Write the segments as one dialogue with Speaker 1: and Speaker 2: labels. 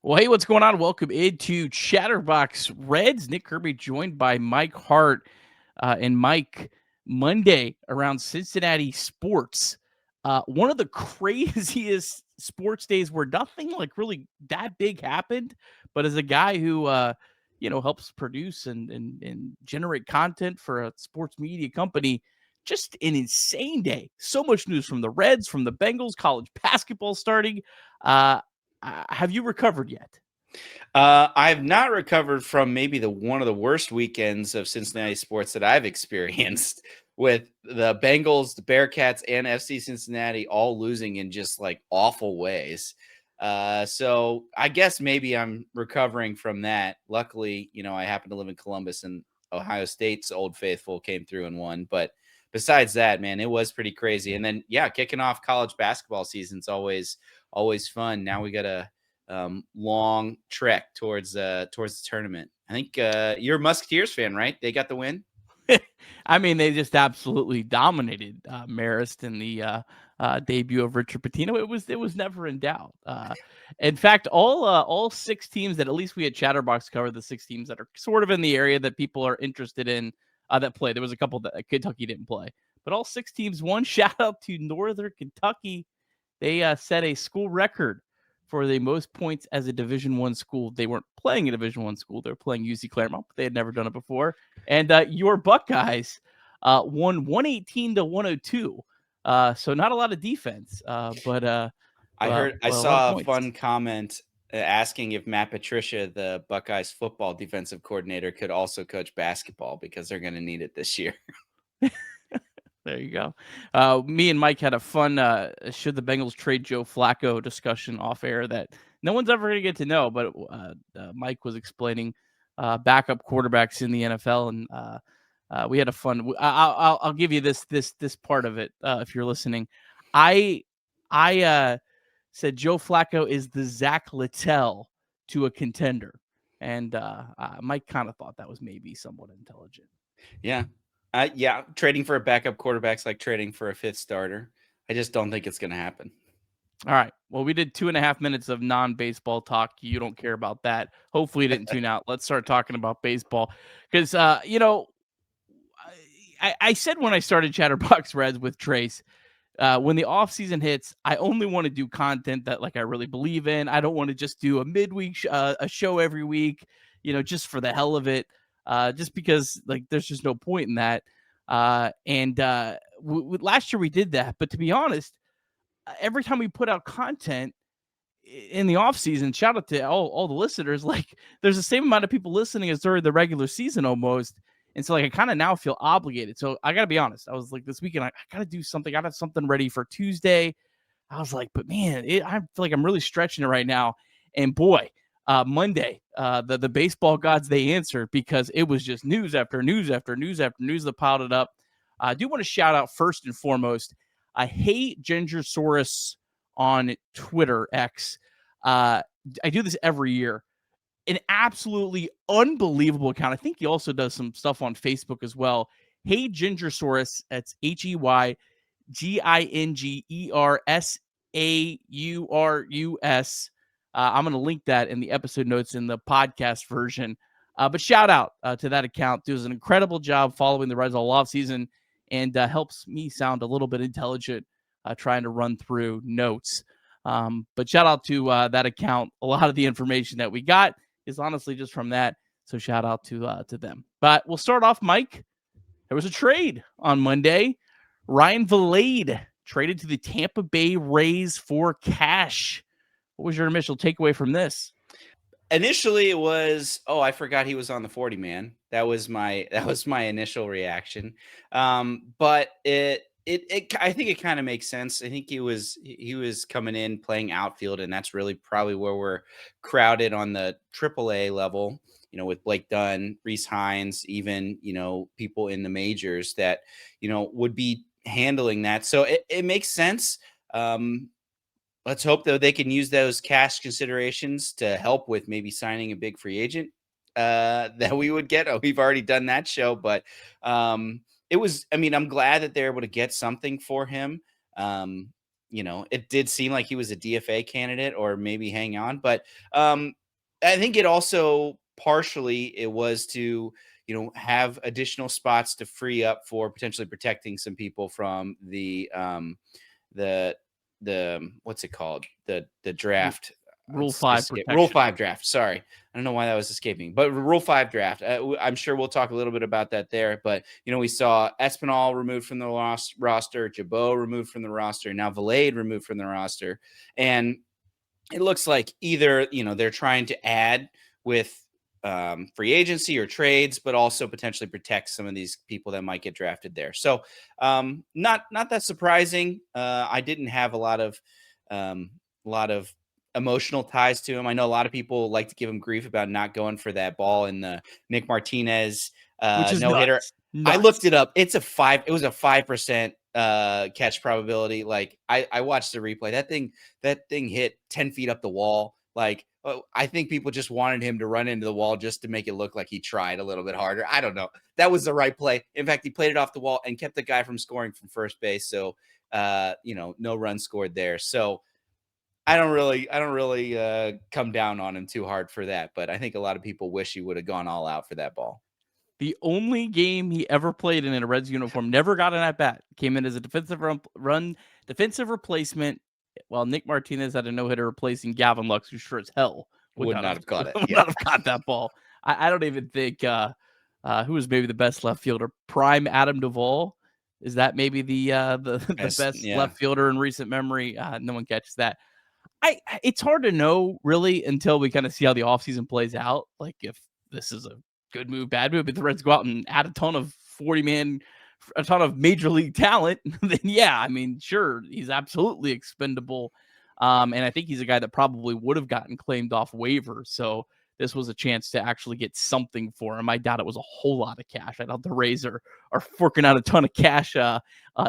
Speaker 1: Well, hey, what's going on? Welcome into Chatterbox Reds. Nick Kirby joined by Mike Hart and Mike Monday around Cincinnati sports. One of the craziest sports days where nothing like really that big happened, but as a guy who helps produce and generate content for a sports media company, just an insane day. So much news from the Reds, from the Bengals, college basketball starting. Have you recovered yet?
Speaker 2: I have not recovered from maybe one of the worst weekends of Cincinnati sports that I've experienced, with the Bengals, the Bearcats, and FC Cincinnati all losing in just like awful ways. So I guess maybe I'm recovering from that. Luckily, I happen to live in Columbus, and Ohio State's Old Faithful came through and won. But besides that, man, it was pretty crazy. And then, yeah, kicking off college basketball season's always fun. Now we got a long trek towards the tournament. I think you're a Musketeers fan, right? They got the win.
Speaker 1: I mean, they just absolutely dominated Marist in the debut of Richard Pitino. It was never in doubt. In fact, all six teams that at least we had Chatterbox cover, the six teams that are sort of in the area that people are interested in that play. There was a couple that Kentucky didn't play, but all six teams won. Shout out to Northern Kentucky. They set a school record for the most points as a Division I school. They weren't playing a Division I school. They were playing UC Claremont, but they had never done it before. And your Buckeyes won 118 to 102. So not a lot of defense, but
Speaker 2: I
Speaker 1: a lot of
Speaker 2: saw a
Speaker 1: points.
Speaker 2: fun comment asking if Matt Patricia, the Buckeyes football defensive coordinator, could also coach basketball because they're going to need it this year.
Speaker 1: There you go. Me and Mike had a fun should the Bengals trade Joe Flacco discussion off air that no one's ever going to get to know, but Mike was explaining backup quarterbacks in the NFL, and we had a fun. I'll give you this part of it if you're listening. I said Joe Flacco is the Zach Littell to a contender, and Mike kind of thought that was maybe somewhat intelligent.
Speaker 2: Yeah. Yeah, trading for a backup quarterback's like trading for a fifth starter. I just don't think it's going to happen.
Speaker 1: All right. Well, we did 2.5 minutes of non-baseball talk. You don't care about that. Hopefully you didn't tune out. Let's start talking about baseball. Because, I said when I started Chatterbox Reds with Trace, when the offseason hits, I only want to do content that like I really believe in. I don't want to just do a midweek a show every week, just for the hell of it. Just because like there's just no point in that. Last year we did that, but to be honest, every time we put out content in the off season, shout out to all the listeners, like there's the same amount of people listening as during the regular season almost. And so like I kind of now feel obligated. So I gotta be honest. I was like this weekend, I gotta do something. I gotta have something ready for Tuesday. I was like, but man, I feel like I'm really stretching it right now. And boy, Monday, the baseball gods, they answered because it was just news after news after news after news that piled it up. I do want to shout out first and foremost, I hate Gingersaurus on Twitter X. I do this every year. An absolutely unbelievable account. I think he also does some stuff on Facebook as well. Hey Gingersaurus, that's HeyGingersaurus. I'm going to link that in the episode notes in the podcast version. But shout out to that account. Does an incredible job following the Reds all offseason and helps me sound a little bit intelligent trying to run through notes. But shout out to that account. A lot of the information that we got is honestly just from that. So shout out to them. But we'll start off, Mike. There was a trade on Monday. Ryan Vilade traded to the Tampa Bay Rays for cash. What was your initial takeaway from this?
Speaker 2: Initially, it was, oh, I forgot he was on the 40 man. That was my initial reaction. But I think it kind of makes sense. I think he was coming in playing outfield, and that's really probably where we're crowded on the AAA level. With Blake Dunn, Reese Hines, even people in the majors that would be handling that. So it makes sense. Let's hope, though, they can use those cash considerations to help with maybe signing a big free agent that we would get. Oh, we've already done that show, but it was, I'm glad that they're able to get something for him. it did seem like he was a DFA candidate or maybe hang on. But I think it also partially it was to, have additional spots to free up for potentially protecting some people from the what's it called? The draft.
Speaker 1: Rule 5
Speaker 2: Rule
Speaker 1: protection.
Speaker 2: 5 draft. Sorry. I don't know why that was escaping, but Rule 5 draft. I'm sure we'll talk a little bit about that there. But, we saw Espinal removed from the roster, Jabot removed from the roster, now Vilade removed from the roster. And it looks like either, they're trying to add with free agency or trades, but also potentially protect some of these people that might get drafted there. So not that surprising. I didn't have a lot of emotional ties to him. I know a lot of people like to give him grief about not going for that ball in the Nick Martinez
Speaker 1: Which is
Speaker 2: no hitter. I
Speaker 1: nuts.
Speaker 2: looked it up. It was a 5% catch probability. Like I watched the replay. That thing hit 10 feet up the wall. Like I think people just wanted him to run into the wall just to make it look like he tried a little bit harder. I don't know. That was the right play. In fact, he played it off the wall and kept the guy from scoring from first base. So, no run scored there. So I don't really come down on him too hard for that. But I think a lot of people wish he would have gone all out for that ball.
Speaker 1: The only game he ever played in a Reds uniform, never got an at bat, came in as a defensive replacement. While Nick Martinez had a no-hitter replacing Gavin Lux, who sure as hell would not have got it. Would not have got that ball. I don't even think who was maybe the best left fielder. Prime Adam Duvall. Is that maybe the best left fielder in recent memory? No one catches that. It's hard to know really until we kind of see how the offseason plays out. Like if this is a good move, bad move, if the Reds go out and add a ton of 40-man, a ton of major league talent, then yeah, I mean, sure, he's absolutely expendable. And I think he's a guy that probably would have gotten claimed off waivers. So this was a chance to actually get something for him. I doubt it was a whole lot of cash. I doubt the Rays are forking out a ton of cash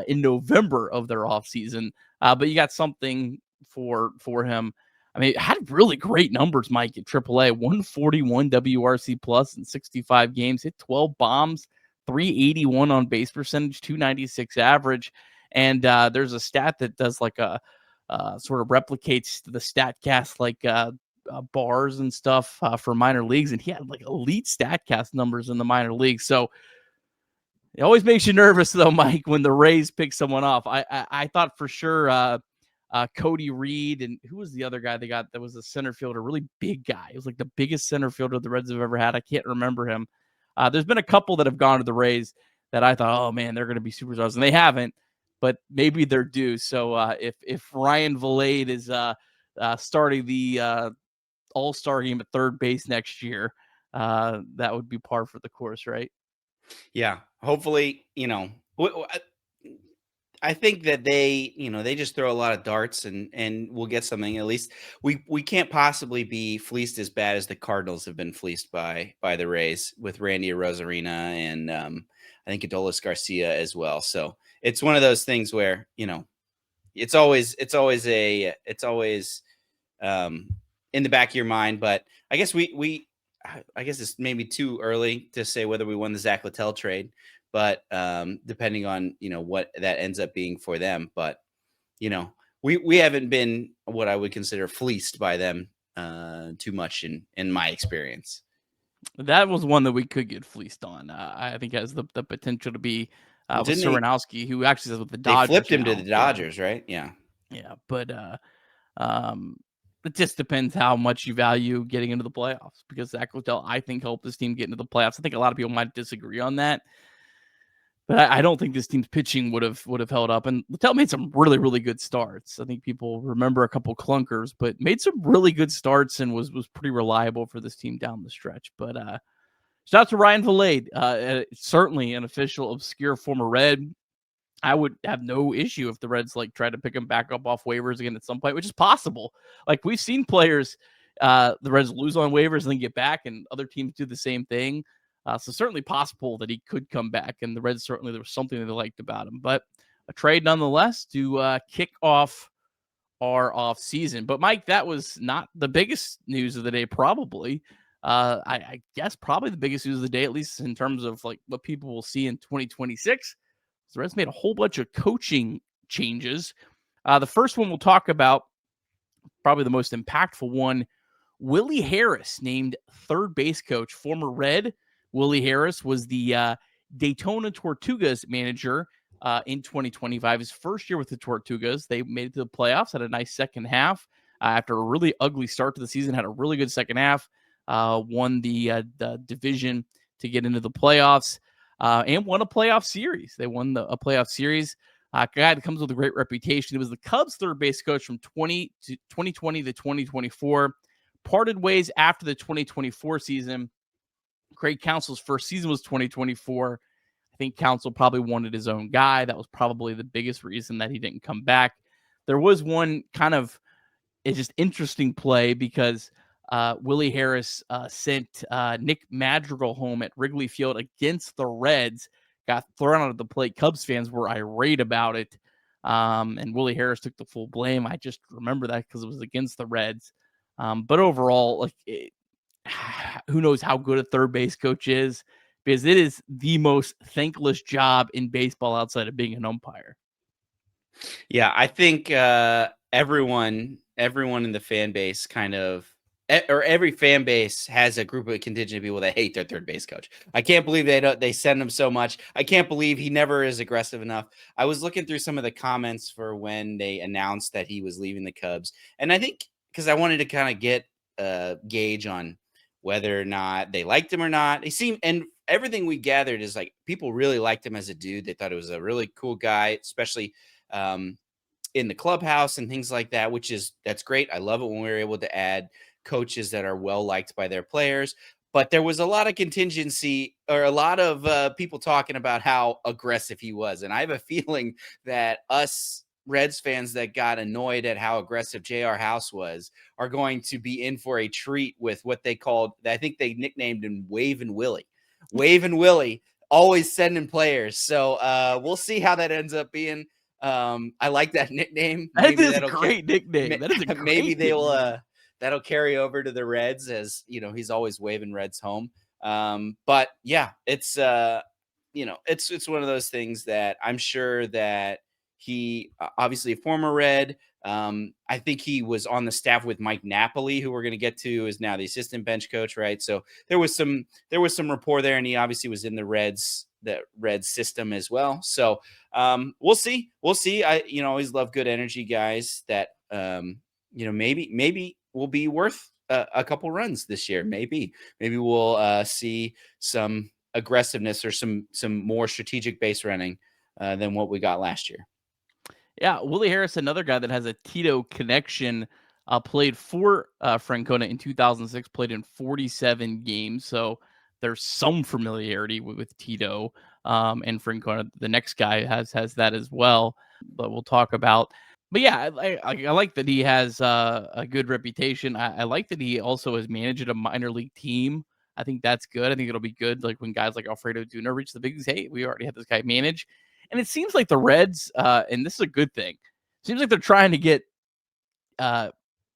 Speaker 1: in November of their offseason. But you got something for him. I mean, it had really great numbers, Mike, at AAA. 141 WRC plus in 65 games, hit 12 bombs, 381 on base percentage, 296 average. And there's a stat that does like a sort of replicates the StatCast like bars and stuff for minor leagues. And he had like elite StatCast numbers in the minor leagues. So it always makes you nervous, though, Mike, when the Rays pick someone off. I thought for sure Cody Reed, and who was the other guy they got that was a center fielder, really big guy. It was like the biggest center fielder the Reds have ever had. I can't remember him. There's been a couple that have gone to the Rays that I thought, oh man, they're going to be superstars, and they haven't, but maybe they're due. So if Ryan Vilade is starting the All-Star game at third base next year, that would be par for the course, right?
Speaker 2: Yeah, hopefully, I think that they just throw a lot of darts and we'll get something. At least we can't possibly be fleeced as bad as the Cardinals have been fleeced by the Rays with Randy Arozarena and I think Adolis Garcia as well. So it's one of those things where, it's always in the back of your mind. But I guess I guess it's maybe too early to say whether we won the Zach Littell trade. But depending on, what that ends up being for them. But, we haven't been what I would consider fleeced by them too much in my experience.
Speaker 1: That was one that we could get fleeced on. I think has the potential to be with Serenowski, who actually says with the Dodgers.
Speaker 2: They flipped him to the Dodgers, right? Yeah.
Speaker 1: Yeah, but it just depends how much you value getting into the playoffs, because Zach Littell, I think, helped this team get into the playoffs. I think a lot of people might disagree on that. But I don't think this team's pitching would have held up. And Littell made some really, really good starts. I think people remember a couple clunkers, but made some really good starts and was pretty reliable for this team down the stretch. But shout out to Ryan Vilade, certainly an official, obscure former Red. I would have no issue if the Reds try to pick him back up off waivers again at some point, which is possible. Like we've seen players, the Reds lose on waivers and then get back, and other teams do the same thing. So certainly possible that he could come back, and the Reds certainly there was something they liked about him. But a trade nonetheless to kick off our off season. But Mike, that was not the biggest news of the day. Probably, I guess probably the biggest news of the day, at least in terms of what people will see in 2026. The Reds made a whole bunch of coaching changes. The first one we'll talk about, probably the most impactful one, Willie Harris named third base coach. Former Red Willie Harris was the Daytona Tortugas manager in 2025. His first year with the Tortugas, they made it to the playoffs, had a nice second half. After a really ugly start to the season, had a really good second half, won the division to get into the playoffs, and won a playoff series. They won a playoff series. A guy that comes with a great reputation. He was the Cubs third base coach from 2020 to 2024. Parted ways after the 2024 season. Craig Counsell's first season was 2024. I think Counsell probably wanted his own guy. That was probably the biggest reason that he didn't come back. There was one kind of just interesting play because Willie Harris sent Nick Madrigal home at Wrigley Field against the Reds, got thrown out of the plate. Cubs fans were irate about it. And Willie Harris took the full blame. I just remember that because it was against the Reds. But overall, who knows how good a third base coach is, because it is the most thankless job in baseball outside of being an umpire.
Speaker 2: Yeah, I think everyone in the fan base or every fan base has a group of contingent of people that hate their third base coach. I can't believe they send him so much. I can't believe he never is aggressive enough. I was looking through some of the comments for when they announced that he was leaving the Cubs, and I think because I wanted to kind of get a gauge on whether or not they liked him or not. And everything we gathered is like people really liked him as a dude. They thought it was a really cool guy, especially in the clubhouse and things like that, that's great. I love it when we're able to add coaches that are well liked by their players. But there was a lot of contingency, or a lot of people talking about how aggressive he was. And I have a feeling that us Reds fans that got annoyed at how aggressive J.R. House was are going to be in for a treat with what they called, I think they nicknamed him Wavin' Willie. Wavin' Willie, always sending players. So we'll see how that ends up being. I like that nickname.
Speaker 1: That is a great nickname. That is a great
Speaker 2: maybe they will
Speaker 1: nickname.
Speaker 2: That'll carry over to the Reds, as he's always waving Reds home. But yeah, it's it's one of those things that I'm sure that he obviously a former Red. I think he was on the staff with Mike Napoli, who we're going to get to, is now the assistant bench coach, right? So there was some rapport there, and he obviously was in the Reds system as well. So we'll see. I always love good energy guys that maybe will be worth a couple runs this year. Maybe we'll see some aggressiveness or some more strategic base running than what we got last year.
Speaker 1: Yeah, Willie Harris, another guy that has a Tito connection, played for Francona in 2006, played in 47 games. So there's some familiarity with Tito and Francona. The next guy has that as well, but we'll talk about. But yeah, I like that he has a good reputation. I like that he also has managed a minor league team. I think that's good. I think it'll be good, like when guys like Alfredo Duno reach the big leagues. Hey, we already have this guy manage. And it seems like the Reds, and this is a good thing, seems like they're trying to get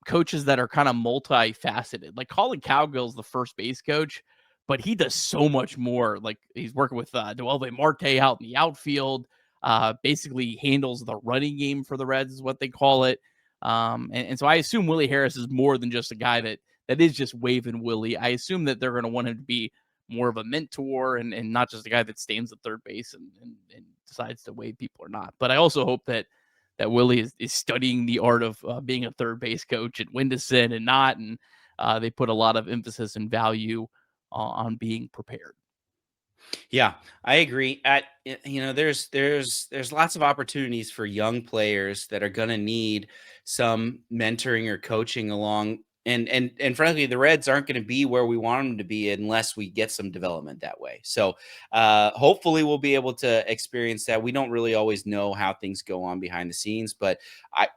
Speaker 1: coaches that are kind of multifaceted. Like Colin Cowgill's the first base coach, but he does so much more. Like he's working with Duelve Marte out in the outfield, basically handles the running game for the Reds is what they call it. And so I assume Willie Harris is more than just a guy that is just waving Willie. I assume that they're going to want him to be more of a mentor and not just a guy that stands at third base and decides to wave people or not. But I also hope that Willie is studying the art of being a third base coach at Windison and not. And they put a lot of emphasis and value on being prepared.
Speaker 2: Yeah, I agree. There's lots of opportunities for young players that are going to need some mentoring or coaching along. And frankly, the Reds aren't going to be where we want them to be unless we get some development that way. So hopefully we'll be able to experience that. We don't really always know how things go on behind the scenes, but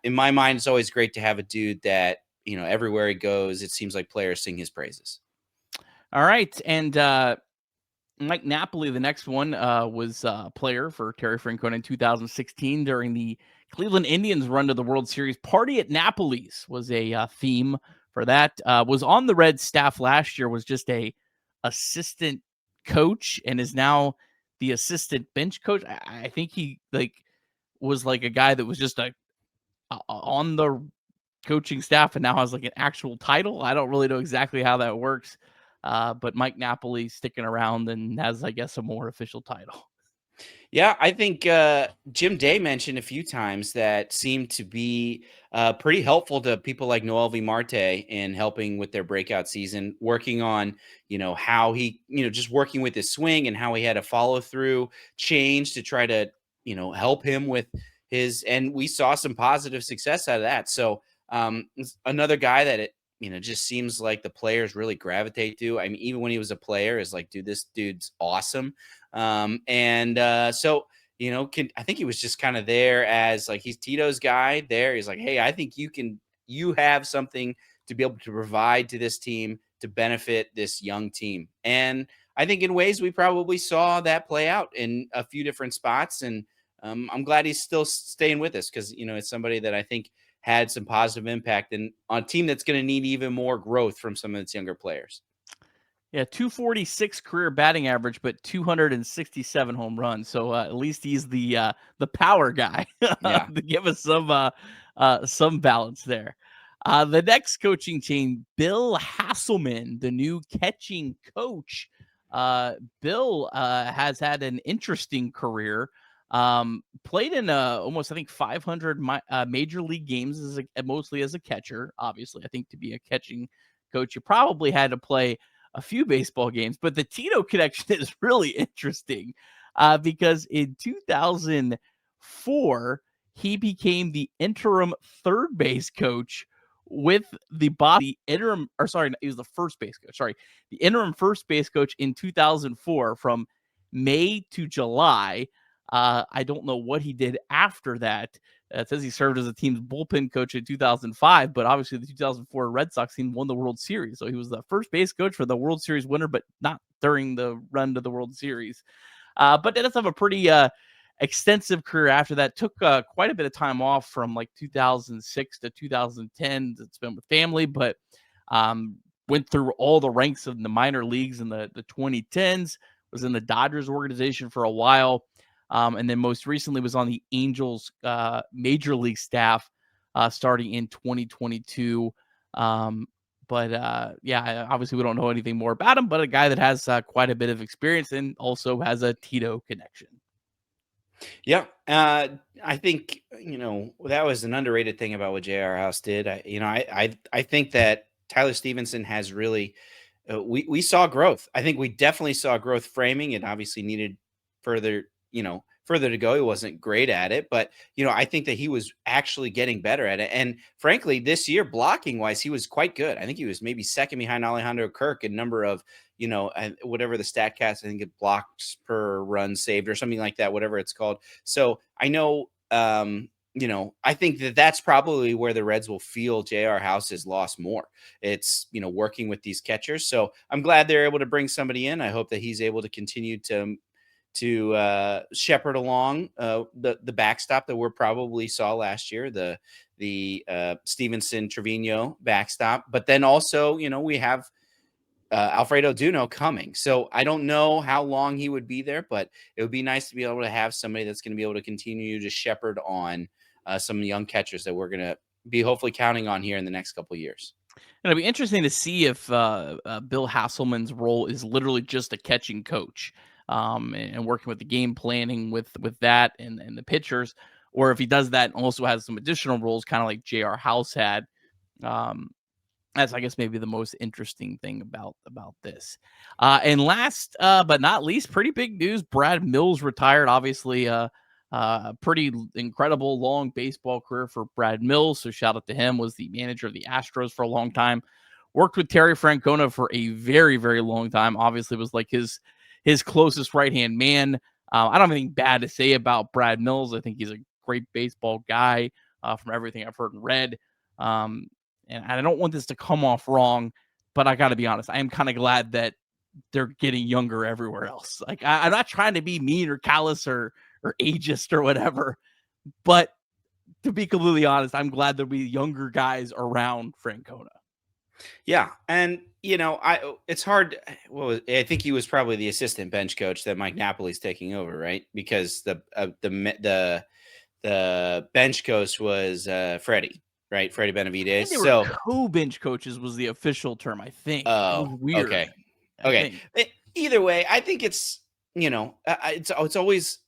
Speaker 2: in my mind, it's always great to have a dude that, everywhere he goes, it seems like players sing his praises.
Speaker 1: All right. And Mike Napoli, the next one, was a player for Terry Francona in 2016 during the Cleveland Indians run to the World Series. Party at Napoli's was a theme for that. Was on the Reds staff last year, was just a assistant coach, and is now the assistant bench coach. I think he was like a guy that was just a on the coaching staff and now has like an actual title. I don't really know exactly how that works. But Mike Napoli sticking around and has, I guess, a more official title.
Speaker 2: Yeah, I think Jim Day mentioned a few times that seemed to be pretty helpful to people like Noel V. Marte in helping with their breakout season, working on, how he, just working with his swing and how he had a follow through change to try to, help him with his, and we saw some positive success out of that. So another guy that just seems like the players really gravitate to. I mean, even when he was a player, is like, dude, this dude's awesome. So I think he was just kind of there as like he's Tito's guy there. He's like, hey, I think you have something to be able to provide to this team to benefit this young team. And I think in ways we probably saw that play out in a few different spots. And I'm glad he's still staying with us because it's somebody that I think had some positive impact and on a team that's going to need even more growth from some of its younger players.
Speaker 1: Yeah, 246 career batting average, but 267 home runs. So at least he's the power guy
Speaker 2: Yeah.
Speaker 1: to give us some balance there. The next coaching change, Bill Haselman, the new catching coach. Bill has had an interesting career. Played in almost, I think, 500 major league games mostly as a catcher. Obviously, I think to be a catching coach, you probably had to play a few baseball games, but the Tito connection is really interesting because in 2004, he became the interim third base coach with the interim, or sorry, he was the first base coach. Sorry, the interim first base coach in 2004 from May to July. I don't know what he did after that. It says he served as the team's bullpen coach in 2005, but obviously the 2004 Red Sox team won the World Series. So he was the first base coach for the World Series winner, but not during the run to the World Series. But does have a pretty extensive career after that. Took quite a bit of time off from like 2006 to 2010 to spend with family, but went through all the ranks of the minor leagues in the 2010s, was in the Dodgers organization for a while. And then most recently was on the Angels major league staff starting in 2022. Yeah, obviously we don't know anything more about him, but a guy that has quite a bit of experience and also has a Tito connection.
Speaker 2: Yeah, I think that was an underrated thing about what J.R. House did. I think that Tyler Stevenson has really we saw growth. I think we definitely saw growth framing. It obviously needed further further to go. He wasn't great at it, but I think that he was actually getting better at it. And frankly, this year blocking wise, he was quite good. I think he was maybe second behind Alejandro Kirk in number of whatever the StatCast, I think it blocks per run saved or something like that, whatever it's called. So I know, I think that that's probably where the Reds will feel J.R. House has lost more. It's, working with these catchers. So I'm glad they're able to bring somebody in. I hope that he's able to continue to shepherd along the backstop that we probably saw last year, the Stevenson Trevino backstop. But then also, we have Alfredo Duno coming. So I don't know how long he would be there, but it would be nice to be able to have somebody that's going to be able to continue to shepherd on some young catchers that we're going to be hopefully counting on here in the next couple of years.
Speaker 1: It'll be interesting to see if Bill Hasselman's role is literally just a catching coach and working with the game planning with that and the pitchers, or if he does that and also has some additional roles, kind of like J.R. House had. Um, that's, I guess, maybe the most interesting thing about this. And last but not least, pretty big news: Brad Mills retired. Obviously, pretty incredible long baseball career for Brad Mills. So shout out to him. Was the manager of the Astros for a long time. Worked with Terry Francona for a very, very long time. Obviously, was like his closest right hand man. I don't have anything bad to say about Brad Mills. I think he's a great baseball guy from everything I've heard and read. And I don't want this to come off wrong, but I got to be honest. I am kind of glad that they're getting younger everywhere else. Like I'm not trying to be mean or callous or ageist or whatever, but to be completely honest, I'm glad there'll be younger guys around Francona.
Speaker 2: Yeah, and it's hard. Well, I think he was probably the assistant bench coach that Mike Napoli's taking over, right? Because the bench coach was Freddie, right? Freddie
Speaker 1: I think
Speaker 2: Benavidez.
Speaker 1: they were
Speaker 2: So,
Speaker 1: co-bench coaches was the official term, I think. It was
Speaker 2: oh,
Speaker 1: weird,
Speaker 2: okay.
Speaker 1: I
Speaker 2: Okay.
Speaker 1: think.
Speaker 2: Either way, I think it's, it's always,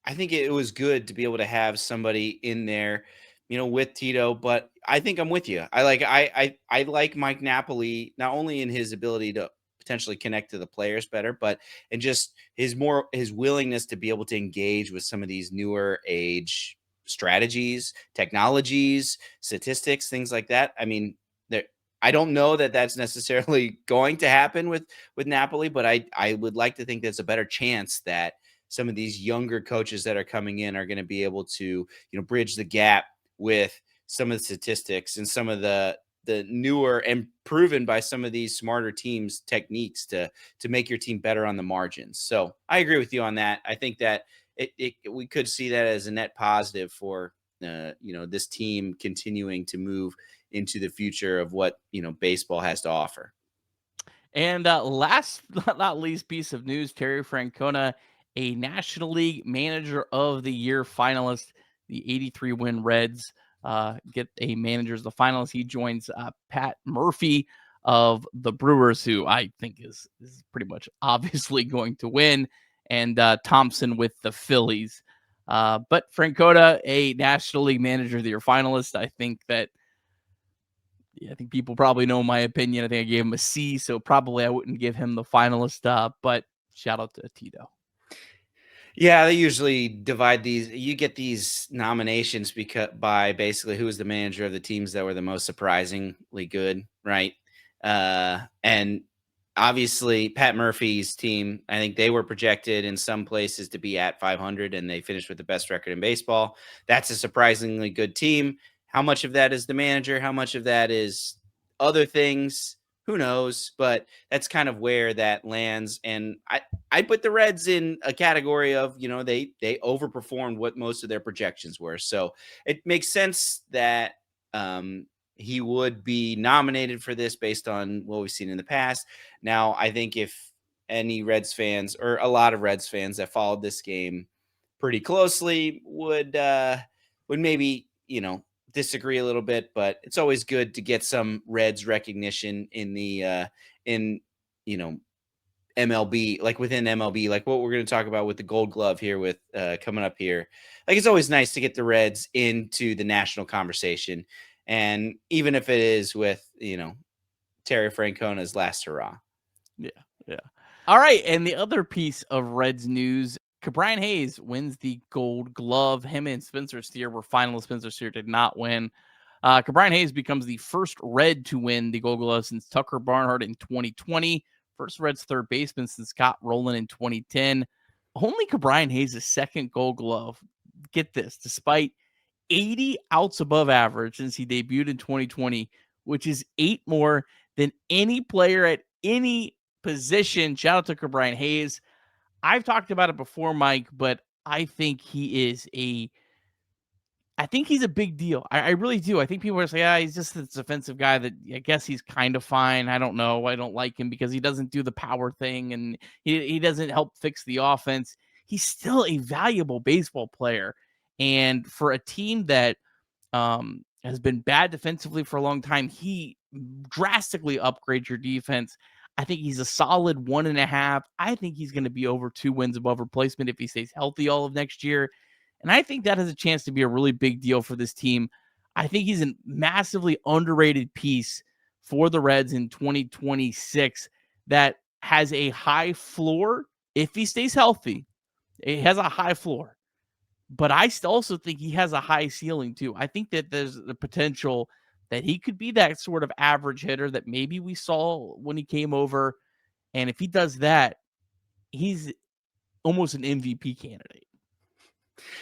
Speaker 2: I think it was good to be able to have somebody in there, with Tito. But I think I'm with you. I like Mike Napoli not only in his ability to potentially connect to the players better, but and just his willingness to be able to engage with some of these newer age strategies, technologies, statistics, things like that. I mean, there. I don't know that that's necessarily going to happen with Napoli, but I would like to think there's a better chance that some of these younger coaches that are coming in are going to be able to, bridge the gap with some of the statistics and some of the newer and proven by some of these smarter teams techniques to make your team better on the margins. So I agree with you on that. I think that we could see that as a net positive for this team continuing to move into the future of what baseball has to offer.
Speaker 1: And last but not least piece of news, Terry Francona, a National League Manager of the Year finalist, the 83-win Reds get a manager as the finalist. He joins Pat Murphy of the Brewers, who I think is pretty much obviously going to win, and Thompson with the Phillies. But Francona, a National League Manager of the Year finalist, I think that I think people probably know my opinion. I think I gave him a C, so probably I wouldn't give him the finalist. But shout out to Tito.
Speaker 2: Yeah, they usually divide these. You get these nominations because by basically who was the manager of the teams that were the most surprisingly good, right? And obviously Pat Murphy's team, I think they were projected in some places to be at 500, and they finished with the best record in baseball. That's a surprisingly good team. How much of that is the manager? How much of that is other things? Who knows? But that's kind of where that lands. And I put the Reds in a category of, they overperformed what most of their projections were. So it makes sense that he would be nominated for this based on what we've seen in the past. Now, I think if any Reds fans or a lot of Reds fans that followed this game pretty closely would maybe, disagree a little bit, but it's always good to get some Reds recognition in the in you know MLB, like within MLB, like what we're going to talk about with the Gold Glove here with coming up here. Like it's always nice to get the Reds into the national conversation, and even if it is with Terry Francona's last hurrah.
Speaker 1: Yeah, yeah. All right, and the other piece of Reds news: Brian Hayes wins the Gold Glove. Him and Spencer Steer were finalists. Spencer Steer did not win. Brian Hayes becomes the first Red to win the Gold Glove since Tucker Barnhart in 2020. First Reds third baseman since Scott Rowland in 2010. Only Brian Hayes' second Gold Glove. Get this, despite 80 outs above average since he debuted in 2020, which is 8 more than any player at any position. Shout out to Brian Hayes. I've talked about it before, Mike, but I think he's a big deal. I really do. I think people are saying, he's just this defensive guy that I guess he's kind of fine. I don't know. I don't like him because he doesn't do the power thing and he doesn't help fix the offense. He's still a valuable baseball player. And for a team that has been bad defensively for a long time, he drastically upgrades your defense. I think he's a solid 1.5. I think he's going to be over 2 wins above replacement if he stays healthy all of next year. And I think that has a chance to be a really big deal for this team. I think he's a massively underrated piece for the Reds in 2026 that has a high floor if he stays healthy. It has a high floor. But I also think he has a high ceiling too. I think that there's the potential that he could be that sort of average hitter that maybe we saw when he came over. And if he does that, he's almost an MVP candidate.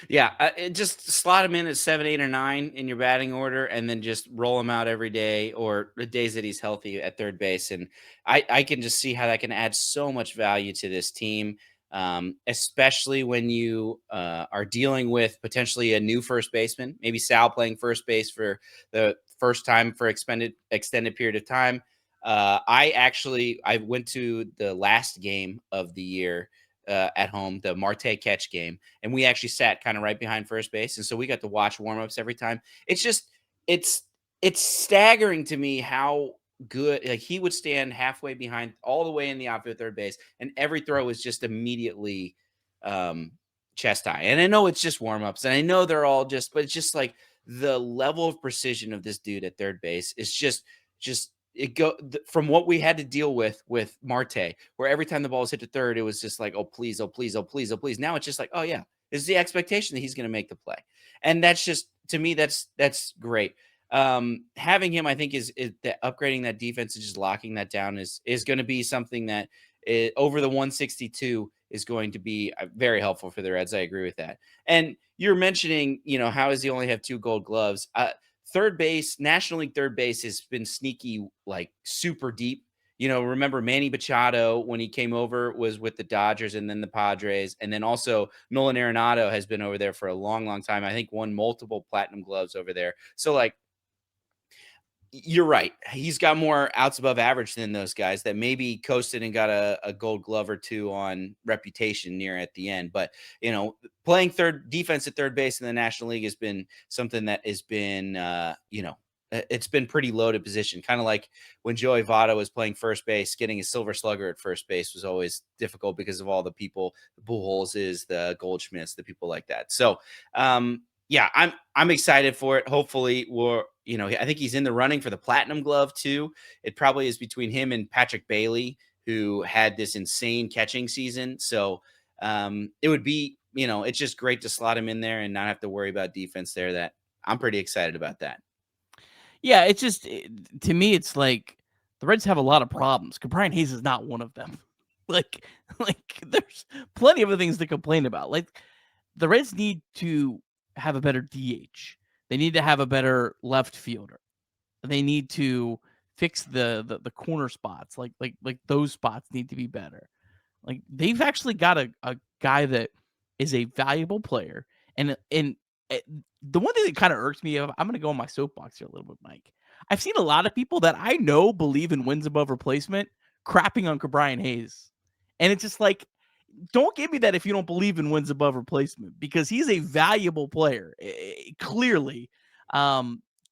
Speaker 2: Yeah, just slot him in at 7, 8, or 9 in your batting order, and then just roll him out every day or the days that he's healthy at third base. And I can just see how that can add so much value to this team, especially when you are dealing with potentially a new first baseman, maybe Sal playing first base for the first time for extended period of time. I went to the last game of the year at home, the Marte catch game, and we actually sat kind of right behind first base, and so we got to watch warmups every time. It's just it's it's staggering to me how good, like, he would stand halfway behind, all the way in the outfield third base, and every throw is just immediately um, chest high. And I know it's just warmups, and I know they're all just, but it's just like the level of precision of this dude at third base is just from what we had to deal with Marte, where every time the ball was hit to third, it was just like, oh please, oh please, oh please, oh please. Now it's just like, oh yeah, it's the expectation that he's going to make the play, and that's just, to me, that's great. Having him, I think, is that upgrading that defense and just locking that down is going to be something that over the 162 is going to be very helpful for the Reds. I agree with that. And you're mentioning, how does he only have 2 Gold Gloves? Third base, National League third base has been sneaky, like super deep. Remember Manny Machado when he came over was with the Dodgers and then the Padres. And then also Nolan Arenado has been over there for a long, long time. I think won multiple platinum gloves over there. So like, you're right. He's got more outs above average than those guys that maybe coasted and got a Gold Glove or 2 on reputation near at the end. But, playing third defense at third base in the National League has been something that has been, it's been pretty loaded position. Kind of like when Joey Votto was playing first base, getting a Silver Slugger at first base was always difficult because of all the people, the Pujols, the Goldschmidts, the people like that. So, yeah, I'm excited for it. Hopefully I think he's in the running for the Platinum Glove too. It probably is between him and Patrick Bailey, who had this insane catching season. So it would be, it's just great to slot him in there and not have to worry about defense there. That I'm pretty excited about that.
Speaker 1: Yeah, it's just, to me, it's like the Reds have a lot of problems. Brian Hayes is not one of them. like there's plenty of other things to complain about. Like, the Reds need to have a better DH. They need to have a better left fielder. They need to fix the corner spots. Like those spots need to be better. Like, they've actually got a guy that is a valuable player. And the one thing that kind of irks me, I'm going to go on my soapbox here a little bit, Mike. I've seen a lot of people that I know believe in wins above replacement crapping on Brian Hayes. And it's just like, don't give me that if you don't believe in wins above replacement, because he's a valuable player, clearly.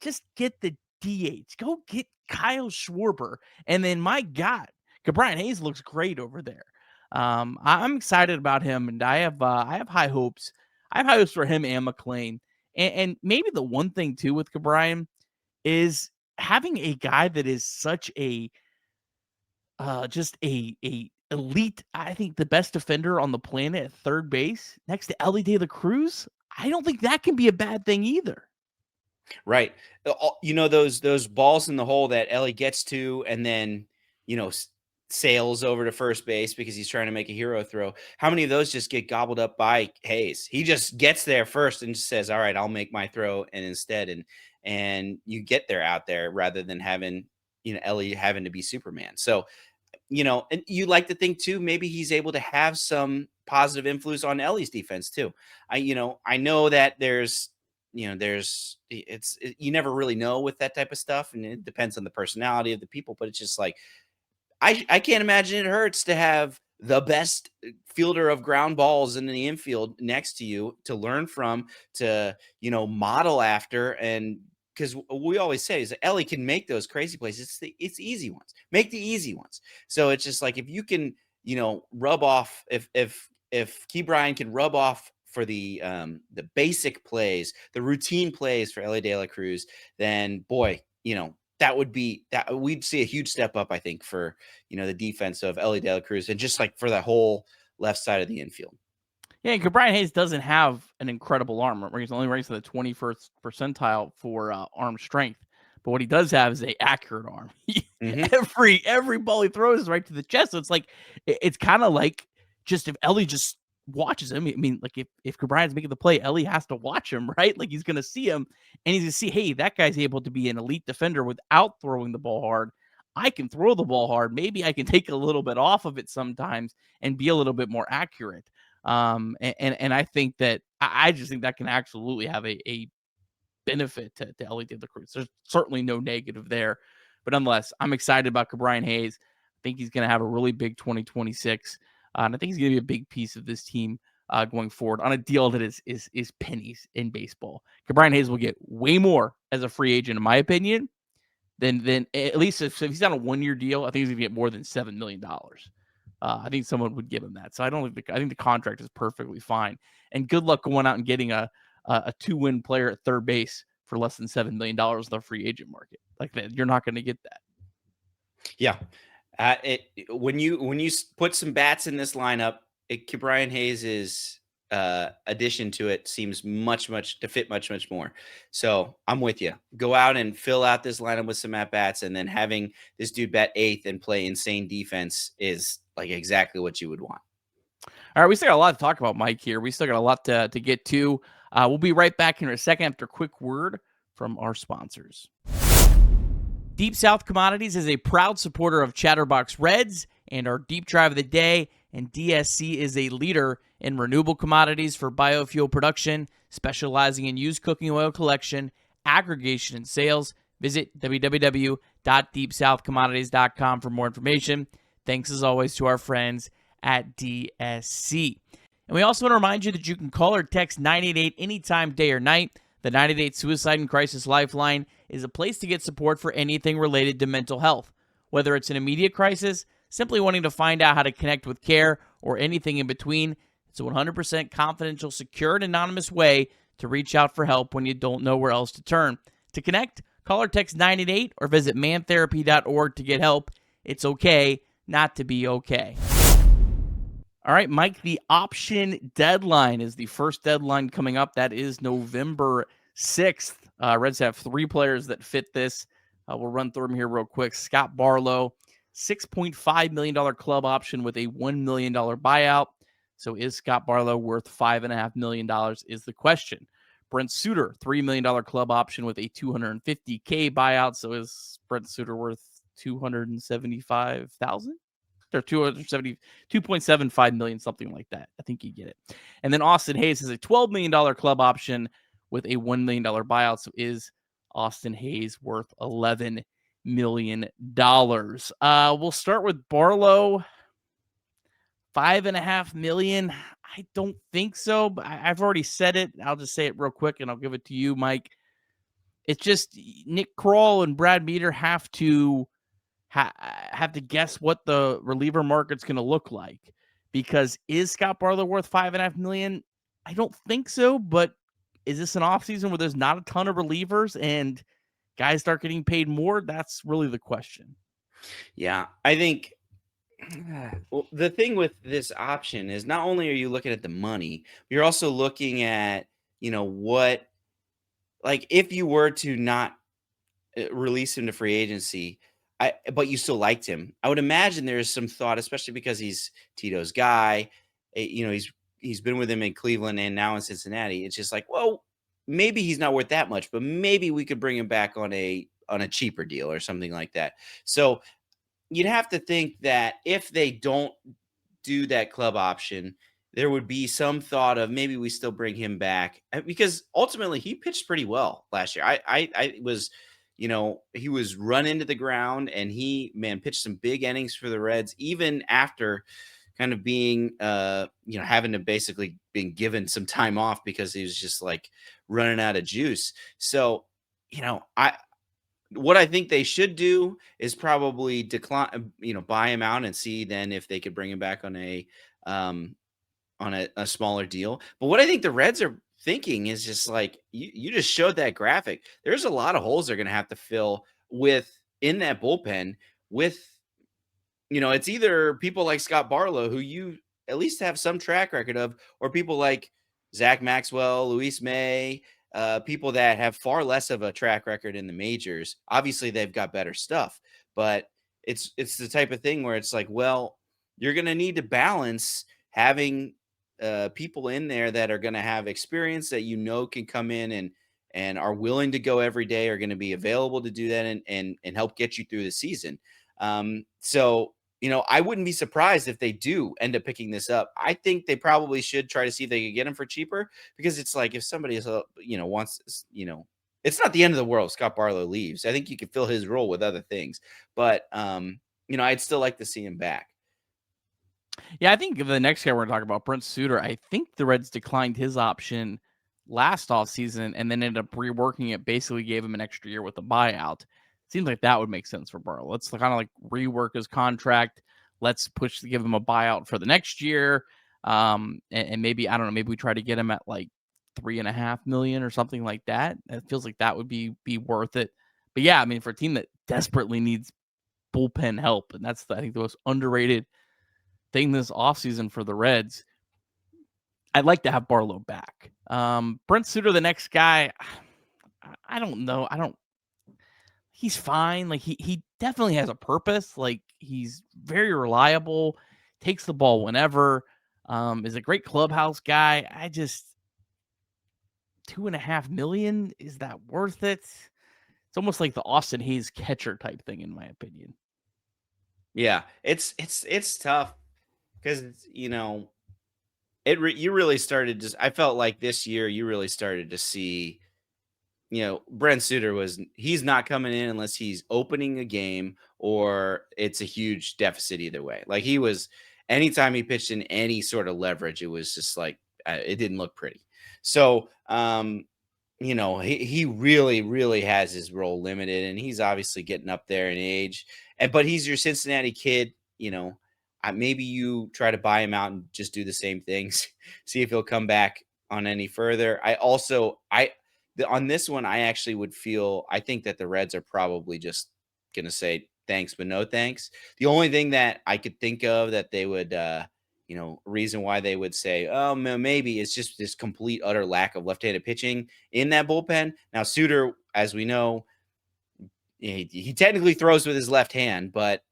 Speaker 1: Just get the DH. Go get Kyle Schwarber. And then, my God, Brian Hayes looks great over there. I'm excited about him, and I have high hopes. I have high hopes for him and McLean. And maybe the one thing too with Brian is having a guy that is such a just a elite, I think the best defender on the planet at third base next to Ellie De La Cruz. I don't think that can be a bad thing either.
Speaker 2: Right. Those balls in the hole that Ellie gets to, and then, sails over to first base because he's trying to make a hero throw. How many of those just get gobbled up by Hayes? He just gets there first and just says, all right, I'll make my throw. And instead, and you get there out there rather than having, Ellie having to be Superman. So, and you like to think too, maybe he's able to have some positive influence on Ellie's defense too. I know that you never really know with that type of stuff, and it depends on the personality of the people, but it's just like, I can't imagine it hurts to have the best fielder of ground balls in the infield next to you to learn from, to, model after. And because we always say is that Ellie can make those crazy plays. It's easy ones. Make the easy ones. So it's just like, if you can, rub off, if Key Bryan can rub off for the basic plays, the routine plays for Ellie De La Cruz, then boy, that would be that we'd see a huge step up, I think, for the defense of Ellie De La Cruz, and just like for the whole left side of the infield.
Speaker 1: Yeah, because Brian Hayes doesn't have an incredible arm. Where he's only ranked in the 21st percentile for arm strength. But what he does have is a accurate arm. Every ball he throws is right to the chest. So it's like, it's kind of like, just if Ellie just watches him. I mean, like, if Brian's making the play, Ellie has to watch him, right? Like, he's going to see him, and he's going to see, hey, that guy's able to be an elite defender without throwing the ball hard. I can throw the ball hard. Maybe I can take a little bit off of it sometimes and be a little bit more accurate. And I think that I just think that can absolutely have a benefit to Ellie De La Cruz. There's certainly no negative there, but nonetheless, I'm excited about Brian Hayes. I think he's going to have a really big 2026. And I think he's going to be a big piece of this team going forward on a deal that is pennies in baseball. Brian Hayes will get way more as a free agent, in my opinion, than at least if he's on a 1-year deal. I think he's going to get more than $7 million. I think someone would give him that. So I think the contract is perfectly fine. And good luck going out and getting a 2-win player at third base for less than $7 million in the free agent market. Like that, you're not going to get that.
Speaker 2: Yeah. When you put some bats in this lineup, Brian Hayes' addition to it seems much to fit much more. So I'm with you. Go out and fill out this lineup with some at bats, and then having this dude bat eighth and play insane defense is like exactly what you would want.
Speaker 1: All right, we still got a lot to talk about, Mike. Here, we still got a lot to get to. We'll be right back in a second after a quick word from our sponsors. Deep South Commodities is a proud supporter of Chatterbox Reds and our Deep Drive of the Day, and DSC is a leader in renewable commodities for biofuel production, specializing in used cooking oil collection, aggregation, and sales. Visit www.deepsouthcommodities.com for more information. Thanks as always to our friends at DSC. And we also want to remind you that you can call or text 988 anytime, day or night. The 988 Suicide and Crisis Lifeline is a place to get support for anything related to mental health. Whether it's an immediate crisis, simply wanting to find out how to connect with care, or anything in between, it's a 100% confidential, secure, and anonymous way to reach out for help when you don't know where else to turn. To connect, call or text 988 or visit mantherapy.org to get help. It's okay not to be okay. All right, Mike, the option deadline is the first deadline coming up. That is November 6th. Reds have 3 players that fit this. We'll run through them here real quick. Scott Barlow, $6.5 million club option with a $1 million buyout. So is Scott Barlow worth $5.5 million is the question. Brent Suter, $3 million club option with a $250K buyout. So is Brent Suter worth $275,000? Or 2.75 million, something like that. I think you get it. And then Austin Hayes has a $12 million club option with a $1 million buyout. So is Austin Hayes worth $11 million? We'll start with Barlow. $5.5 million. I don't think so, but I've already said it. I'll just say it real quick and I'll give it to you, Mike. It's just Nick Kroll and Brad Meter have to guess what the reliever market's going to look like, because is Scott Barlow worth $5.5 million? I don't think so, but is this an offseason where there's not a ton of relievers and guys start getting paid more? That's really the question.
Speaker 2: Yeah, I think the thing with this option is not only are you looking at the money, you're also looking at, what, like if you were to not release him to free agency, but you still liked him, I would imagine there's some thought, especially because he's Tito's guy. He's been with him in Cleveland and now in Cincinnati. It's just like, well, maybe he's not worth that much, but maybe we could bring him back on a cheaper deal or something like that. So you'd have to think that if they don't do that club option, there would be some thought of maybe we still bring him back, because ultimately he pitched pretty well last year. I was, he was run into the ground, and he pitched some big innings for the Reds, even after kind of being, having to basically been given some time off because he was just like running out of juice. So, what I think they should do is probably decline, buy him out and see then if they could bring him back on a smaller deal. But what I think the Reds are thinking is just like you just showed that graphic. There's a lot of holes they're going to have to fill in that bullpen with, it's either people like Scott Barlow, who you at least have some track record of, or people like Zach Maxwell, Luis May, people that have far less of a track record in the majors. Obviously, they've got better stuff, but it's the type of thing where it's like, well, you're going to need to balance having people in there that are going to have experience that can come in and are willing to go every day, are going to be available to do that and help get you through the season. So, I wouldn't be surprised if they do end up picking this up. I think they probably should try to see if they could get him for cheaper, because it's like if somebody is, wants, it's not the end of the world if Scott Barlow leaves. I think you could fill his role with other things, but, I'd still like to see him back.
Speaker 1: Yeah, I think the next guy we're going to talk about, Brent Suter, I think the Reds declined his option last offseason and then ended up reworking it, basically gave him an extra year with a buyout. Seems like that would make sense for Burrow. Let's kind of like rework his contract. Let's push to give him a buyout for the next year. And maybe, I don't know, maybe we try to get him at like 3.5 million or something like that. It feels like that would be worth it. But yeah, I mean, for a team that desperately needs bullpen help, and that's, I think, the most underrated thing this offseason for the Reds, I'd like to have Barlow back. Brent Suter, the next guy, I don't know. He's fine. Like he definitely has a purpose. Like he's very reliable, takes the ball whenever, is a great clubhouse guy. I just, 2.5 million, is that worth it? It's almost like the Austin Hayes catcher type thing, in my opinion.
Speaker 2: Yeah, it's tough because you really started to. I felt like this year you really started to see. Brent Suter he's not coming in unless he's opening a game or it's a huge deficit either way. Like anytime he pitched in any sort of leverage, it was just like it didn't look pretty. So he really, really has his role limited, and he's obviously getting up there in age. But he's your Cincinnati kid. Maybe you try to buy him out and just do the same things, see if he'll come back on any further. On this one, I actually I think that the Reds are probably just gonna say thanks, but no thanks. The only thing that I could think of that they would reason why they would say, oh, maybe it's just this complete, utter lack of left-handed pitching in that bullpen. Now, Suter, as we know, he technically throws with his left hand, but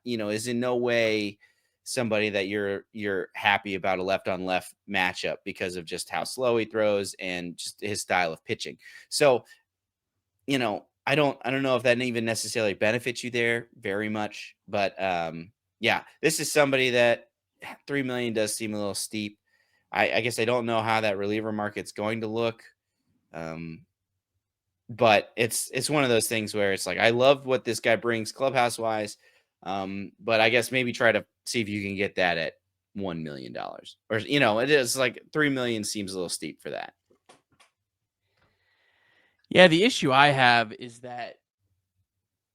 Speaker 2: is in no way somebody that you're happy about a left-on-left matchup because of just how slow he throws and just his style of pitching. So, I don't know if that even necessarily benefits you there very much, but yeah, this is somebody that 3 million does seem a little steep. I guess I don't know how that reliever market's going to look. But it's one of those things where it's like, I love what this guy brings clubhouse wise. But I guess maybe try to see if you can get that at $1 million, or, it is like 3 million seems a little steep for that.
Speaker 1: Yeah, the issue I have is that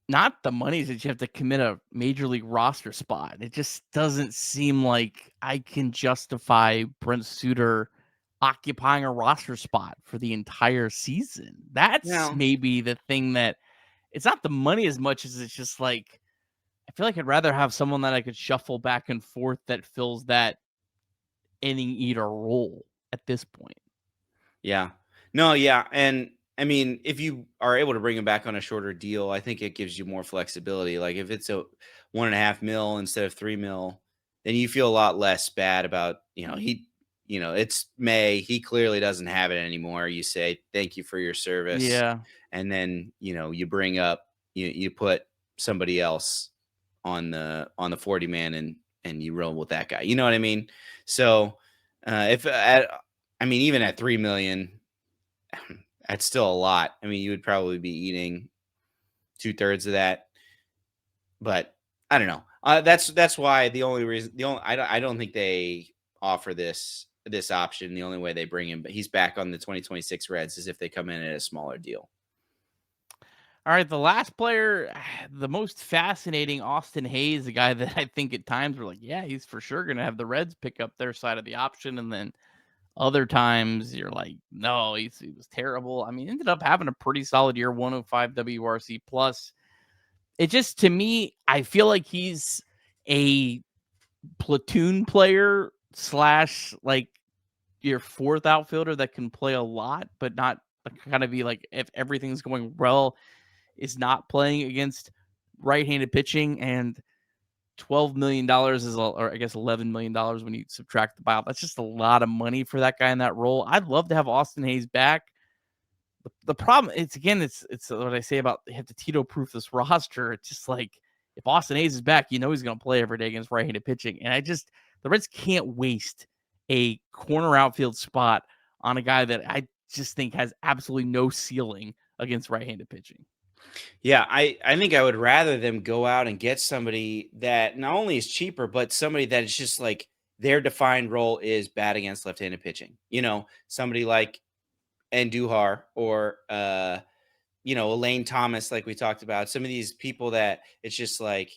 Speaker 1: not the money, is that you have to commit a major league roster spot. It just doesn't seem like I can justify Brent Suter occupying a roster spot for the entire season. That's maybe the thing that, it's not the money as much as it's just like, I feel like I'd rather have someone that I could shuffle back and forth that fills that inning eater role at this point.
Speaker 2: Yeah. No, yeah. And I mean, if you are able to bring him back on a shorter deal, I think it gives you more flexibility. Like if it's a 1.5 mil instead of 3 mil, then you feel a lot less bad about, it's May. He clearly doesn't have it anymore. You say, thank you for your service.
Speaker 1: Yeah.
Speaker 2: And then, you bring up, you put somebody else on the 40 man and you roll with that guy. You know what I mean? So even at 3 million, that's still a lot. I mean, you would probably be eating 2/3 of that, but I don't know. That's why I don't think they offer this option. The only way they bring him, but he's back on the 2026 Reds, is if they come in at a smaller deal.
Speaker 1: All right, the last player, the most fascinating, Austin Hayes, a guy that I think at times we're like, yeah, he's for sure going to have the Reds pick up their side of the option. And then other times you're like, no, he was terrible. I mean, ended up having a pretty solid year, 105 WRC plus. It just, to me, I feel like he's a platoon player / like your fourth outfielder that can play a lot, but not kind of be like, if everything's going well, is not playing against right-handed pitching, and $12 million is, or I guess $11 million when you subtract the buyout. That's just a lot of money for that guy in that role. I'd love to have Austin Hayes back. The problem, it's what I say about, you have to Tito-proof this roster. It's just like, if Austin Hayes is back, he's going to play every day against right-handed pitching. And the Reds can't waste a corner outfield spot on a guy that I just think has absolutely no ceiling against right-handed pitching.
Speaker 2: Yeah, I think I would rather them go out and get somebody that not only is cheaper, but somebody that is just like their defined role is bad against left-handed pitching. Somebody like Andujar or Elaine Thomas, like we talked about. Some of these people that it's just like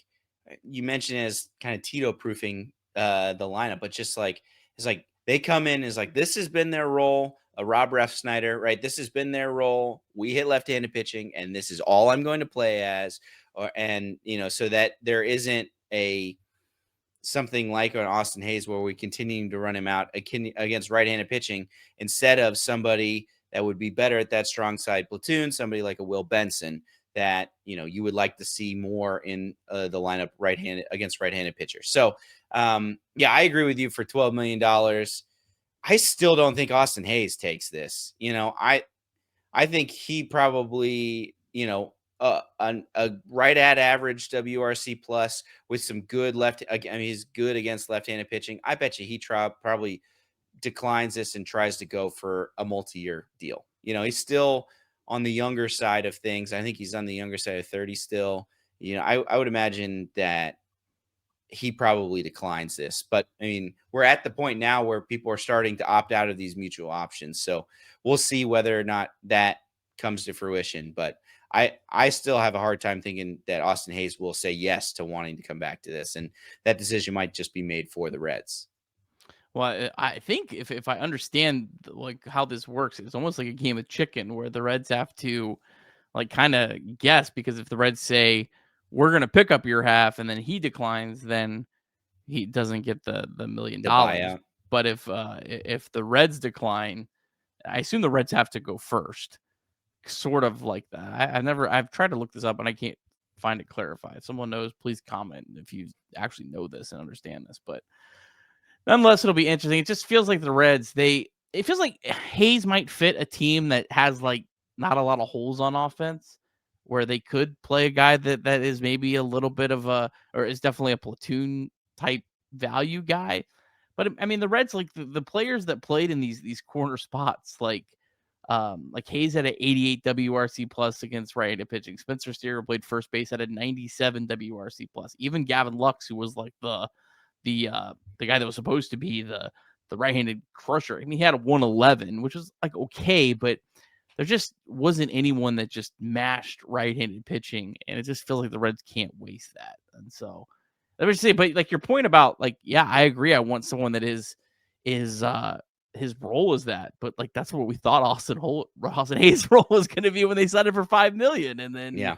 Speaker 2: you mentioned as kind of Tito proofing the lineup, but just like it's like they come in is like this has been their role. A Rob Ref Snyder, right? This has been their role. We hit left-handed pitching, and this is all I'm going to play as. So that there isn't a something like an Austin Hayes where we continue to run him out against right-handed pitching instead of somebody that would be better at that strong side platoon, somebody like a Will Benson that you would like to see more in the lineup right-handed against right-handed pitchers. So yeah, I agree with you for $12 million. I still don't think Austin Hayes takes this. I think he probably, a right at average WRC plus with some good left. I mean, he's good against left-handed pitching. I bet you he probably declines this and tries to go for a multi-year deal. He's still on the younger side of things. I think he's on the younger side of 30 still. I would imagine that he probably declines this. But I mean, we're at the point now where people are starting to opt out of these mutual options. So we'll see whether or not that comes to fruition. But I still have a hard time thinking that Austin Hayes will say yes to wanting to come back to this. And that decision might just be made for the Reds.
Speaker 1: Well, I think if I understand like how this works, it's almost like a game of chicken where the Reds have to like kind of guess, because if the Reds say we're going to pick up your half and then he declines, then he doesn't get the $1 million.
Speaker 2: The buyout.
Speaker 1: But if the Reds decline, I assume the Reds have to go first, sort of like that. I've tried to look this up and I can't find it clarified. If someone knows, please comment if you actually know this and understand this. But nonetheless, it'll be interesting. It just feels like the Reds, it feels like Hayes might fit a team that has like not a lot of holes on offense, where they could play a guy that is maybe a little bit of or is definitely a platoon type value guy. But I mean, the Reds, like the players that played in these corner spots, like Hayes had an 88 WRC plus against right-handed pitching. Spencer Steer played first base at a 97 WRC plus. Even Gavin Lux, who was like the guy that was supposed to be the right-handed crusher. I mean, he had a 111, which was like okay, but there just wasn't anyone that just mashed right-handed pitching, and it just feels like the Reds can't waste that. And so, let me just say, but like your point about like, yeah, I agree. I want someone that is his role is that, but like that's what we thought Austin Hayes' role was going to be when they signed him for $5 million, and then
Speaker 2: Yeah.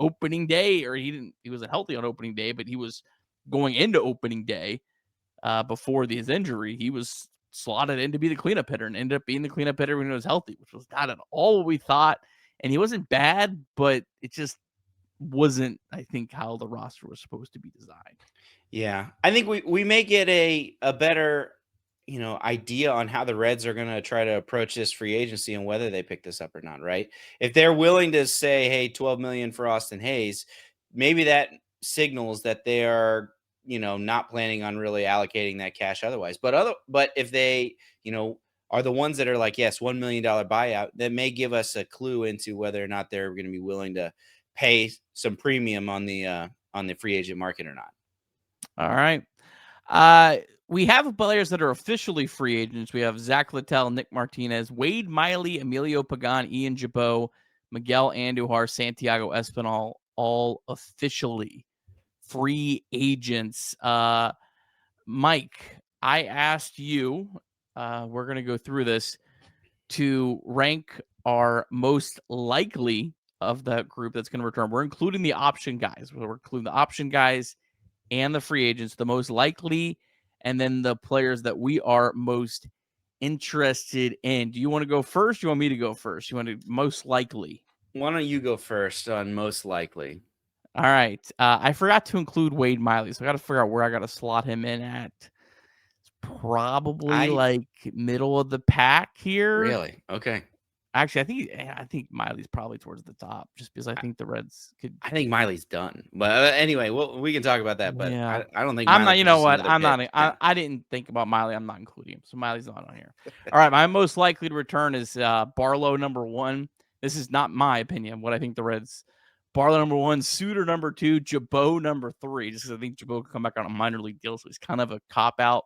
Speaker 1: opening day, or he wasn't healthy on opening day, but he was going into opening day before his injury. He was slotted in to be the cleanup hitter and ended up being the cleanup hitter when he was healthy, which was not at all what we thought. And he wasn't bad, but it just wasn't, I think, how the roster was supposed to be designed.
Speaker 2: Yeah. I think we may get a better, idea on how the Reds are going to try to approach this free agency and whether they pick this up or not, right? If they're willing to say, hey, 12 million for Austin Hayes, maybe that signals that they are, not planning on really allocating that cash otherwise. But if they, are the ones that are like, yes, $1 million buyout, that may give us a clue into whether or not they're going to be willing to pay some premium on the free agent market or not.
Speaker 1: All right. We have players that are officially free agents. We have Zach Littell, Nick Martinez, Wade Miley, Emilio Pagan, Ian Jabot, Miguel Andujar, Santiago Espinal, all officially free agents. Mike, I asked you, we're going to go through this, to rank our most likely of that group that's going to return. We're including the option guys. We're including the option guys and the free agents, the most likely, and then the players that we are most interested in. Do you want to go first? Do you want me to go first? You want to most likely?
Speaker 2: Why don't you go first on most likely?
Speaker 1: All right. I forgot to include Wade Miley, so I got to figure out where I got to slot him in at. It's probably like middle of the pack here.
Speaker 2: Really? Okay.
Speaker 1: Actually, I think Miley's probably towards the top, just because I think the Reds could.
Speaker 2: I think Miley's done. But anyway, we can talk about that. But
Speaker 1: Yeah.
Speaker 2: I don't think
Speaker 1: I'm not.
Speaker 2: Miley
Speaker 1: You know
Speaker 2: pushes
Speaker 1: what?
Speaker 2: another
Speaker 1: I'm not.
Speaker 2: pitch. Yeah.
Speaker 1: I didn't think about Miley. I'm not including him, so Miley's not on here. All right, my most likely to return is Barlow, number one. This is not my opinion. What I think the Reds Barlow number 1, Suter number 2, Jabot number 3, just because I think Jabot can come back on a minor league deal, so he's kind of a cop-out.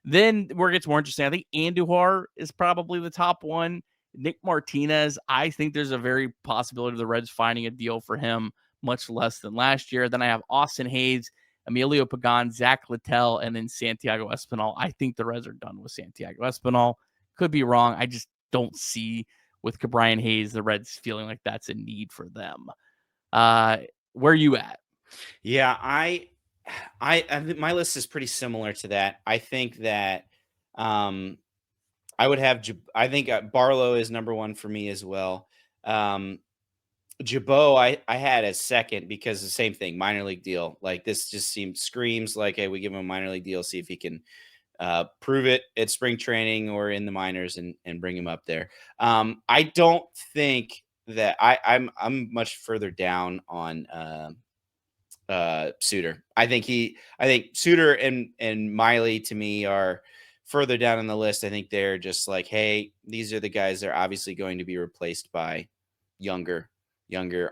Speaker 1: Then where it gets more interesting, I think Andujar is probably the top one. Nick Martinez, I think there's a very possibility of the Reds finding a deal for him much less than last year. Then I have Austin Hayes, Emilio Pagan, Zach Littell, and then Santiago Espinal. I think the Reds are done with Santiago Espinal. Could be wrong. I just don't see with Brian Hayes the Reds feeling like that's a need for them. Where are you at?
Speaker 2: Yeah, I think my list is pretty similar to that. I think that I would have I think Barlow is number 1 for me as well. Jabot, I had as second because the same thing, minor league deal. Like this just screams like, hey, we give him a minor league deal, see if he can prove it at spring training or in the minors and bring him up there. I don't think that I'm much further down on Suter. I think Suter and Miley to me are further down on the list. I think they're just like, hey, these are the guys that are obviously going to be replaced by younger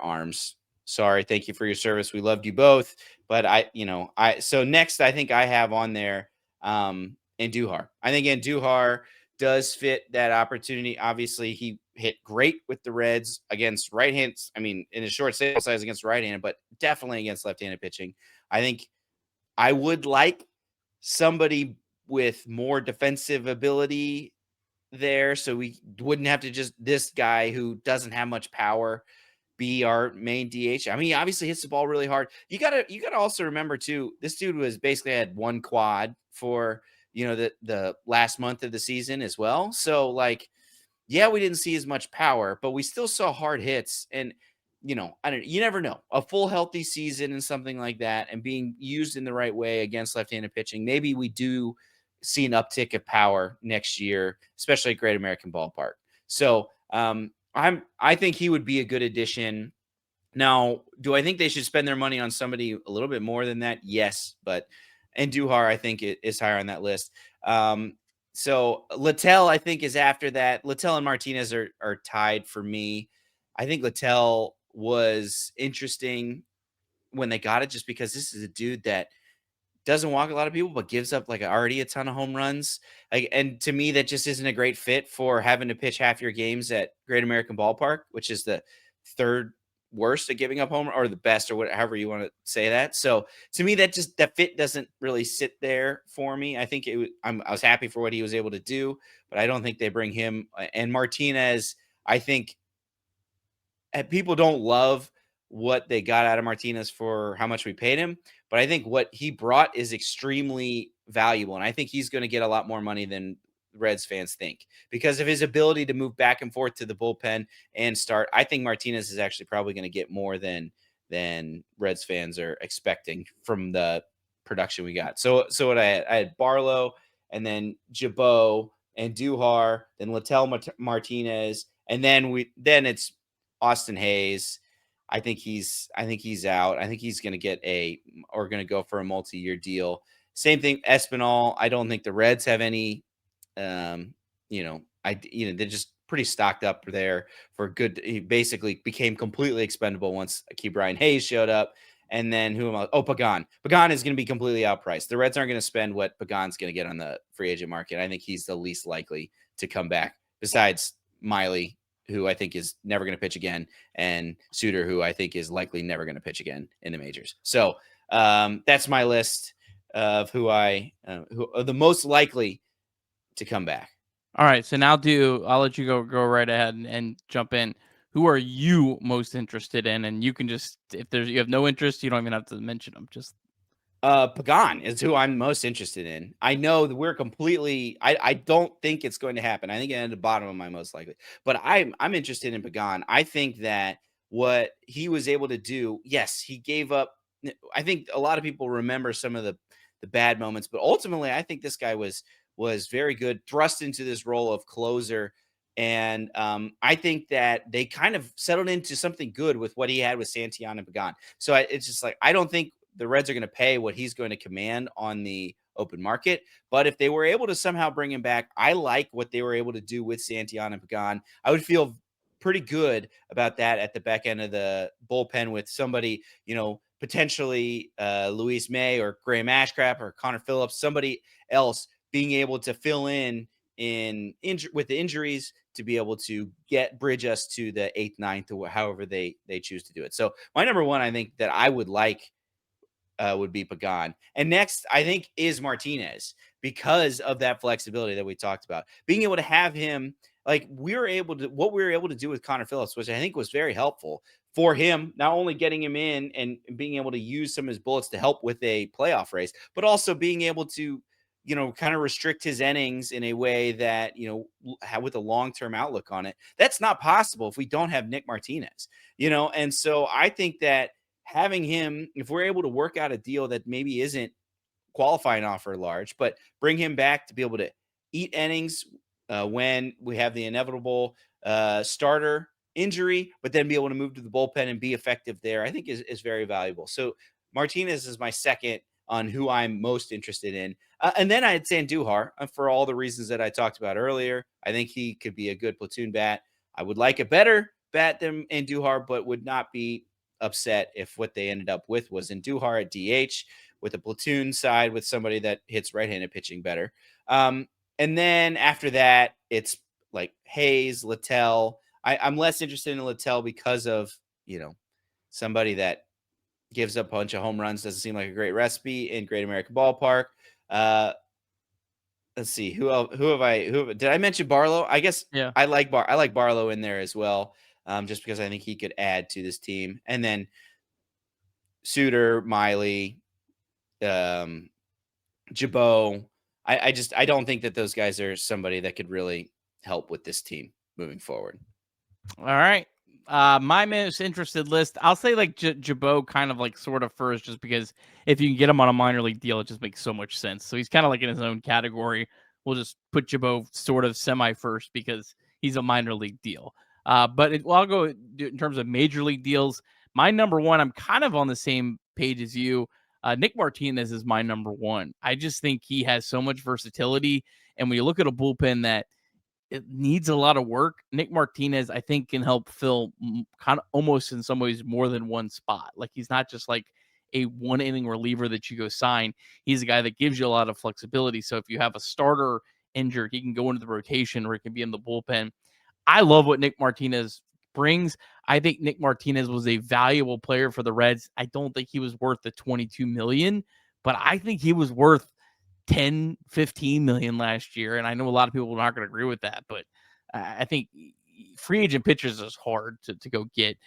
Speaker 2: arms. Sorry, thank you for your service. We loved you both, but so next I think I have on there Andujar. I think Andujar does fit that opportunity. Obviously, he hit great with the Reds against right-handed. I mean, in a short sample size against right-handed, but definitely against left-handed pitching. I think I would like somebody with more defensive ability there, so we wouldn't have to just this guy who doesn't have much power be our main DH. I mean, he obviously hits the ball really hard. You gotta also remember too, this dude was basically had one quad for the last month of the season as well. So like, yeah, we didn't see as much power, but we still saw hard hits. And you never know. A full healthy season and something like that, and being used in the right way against left-handed pitching, maybe we do see an uptick of power next year, especially at Great American Ballpark. So I think he would be a good addition. Now, do I think they should spend their money on somebody a little bit more than that? Yes, but Andujar, I think, is higher on that list. So Littell, I think, is after that. Littell and Martinez are tied for me. I think Littell was interesting when they got it, just because this is a dude that doesn't walk a lot of people, but gives up like already a ton of home runs. And to me, that just isn't a great fit for having to pitch half your games at Great American Ballpark, which is the third worst at giving up home, or the best, or whatever you want to say that. So to me, that fit doesn't really sit there for me. I think I was happy for what he was able to do, but I don't think they bring him. And Martinez, I think people don't love what they got out of Martinez for how much we paid him, but I think what he brought is extremely valuable. And I think he's going to get a lot more money than Reds fans think because of his ability to move back and forth to the bullpen and start. I think Martinez is actually probably going to get more than Reds fans are expecting from the production we got. So what I had Barlow, and then Jabot and Duhar, then Littell Martinez, and then it's Austin Hayes. I think he's out. I think he's going to go for a multi-year deal. Same thing, Espinal. I don't think the Reds have any. They're just pretty stocked up there for good. He basically became completely expendable once Brian Hayes showed up. And then who am I? Oh, Pagan. Pagan is going to be completely outpriced. The Reds aren't going to spend what Pagan's going to get on the free agent market. I think he's the least likely to come back, besides Miley, who I think is never going to pitch again, and Suter, who I think is likely never going to pitch again in the majors. So that's my list of who are the most likely to come back.
Speaker 1: All right, so now I'll let you go right ahead and jump in. Who are you most interested in? And you can just, if you have no interest, you don't even have to mention them. Just
Speaker 2: Pagan is who I'm most interested in. I know that we're completely. I don't think it's going to happen. I think it's at the bottom of my most likely. But I'm interested in Pagan. I think that what he was able to do. Yes, he gave up. I think a lot of people remember some of the bad moments, but ultimately, I think this guy was very good, thrust into this role of closer. And I think that they kind of settled into something good with what he had with Santillan and Pagan. So it's just like, I don't think the Reds are going to pay what he's going to command on the open market. But if they were able to somehow bring him back, I like what they were able to do with Santillan and Pagan. I would feel pretty good about that at the back end of the bullpen with somebody, potentially Luis May or Graham Ashcraft or Connor Phillips, somebody else being able to fill in with the injuries to be able to bridge us to the 8th, 9th, or however they choose to do it. So my number one, I think that I would like would be Pagan. And next, I think, is Martinez because of that flexibility that we talked about. Being able to have him, like what we were able to do with Connor Phillips, which I think was very helpful for him, not only getting him in and being able to use some of his bullets to help with a playoff race, but also being able to, kind of restrict his innings in a way that, with a long-term outlook on it. That's not possible if we don't have Nick Martinez, and so I think that having him, if we're able to work out a deal that maybe isn't qualifying offer large, but bring him back to be able to eat innings when we have the inevitable starter injury, but then be able to move to the bullpen and be effective there, I think is very valuable. So Martinez is my second on who I'm most interested in. And then I'd say Andujar for all the reasons that I talked about earlier. I think he could be a good platoon bat. I would like a better bat than Andujar, but would not be upset if what they ended up with was Andujar at DH with a platoon side with somebody that hits right-handed pitching better. And then after that, it's like Hayes, Littell. I'm less interested in Littell because of, somebody that gives up a bunch of home runs. Doesn't seem like a great recipe in Great American Ballpark. Let's see did I mention Barlow? I guess
Speaker 1: Yeah.
Speaker 2: I like Barlow in there as well. Just because I think he could add to this team. And then Suter, Miley, Jabot. I don't think that those guys are somebody that could really help with this team moving forward.
Speaker 1: All right. My most interested list, I'll say like Jabot kind of like sort of first, just because if you can get him on a minor league deal, it just makes so much sense. So he's kind of like in his own category. We'll just put Jabot sort of semi first because he's a minor league deal. But I'll go in terms of major league deals. My number one, I'm kind of on the same page as you. Nick Martinez is my number one. I just think he has so much versatility. And when you look at a bullpen that it needs a lot of work, Nick Martinez, I think, can help fill kind of almost in some ways more than one spot. Like he's not just like a one inning reliever that you go sign. He's a guy that gives you a lot of flexibility. So if you have a starter injured, he can go into the rotation or he can be in the bullpen. I love what Nick Martinez brings. I think Nick Martinez was a valuable player for the Reds. I don't think he was worth the $22 million, but I think he was worth 10, 15 million last year. And I know a lot of people are not going to agree with that, but I think free agent pitchers is hard to go get.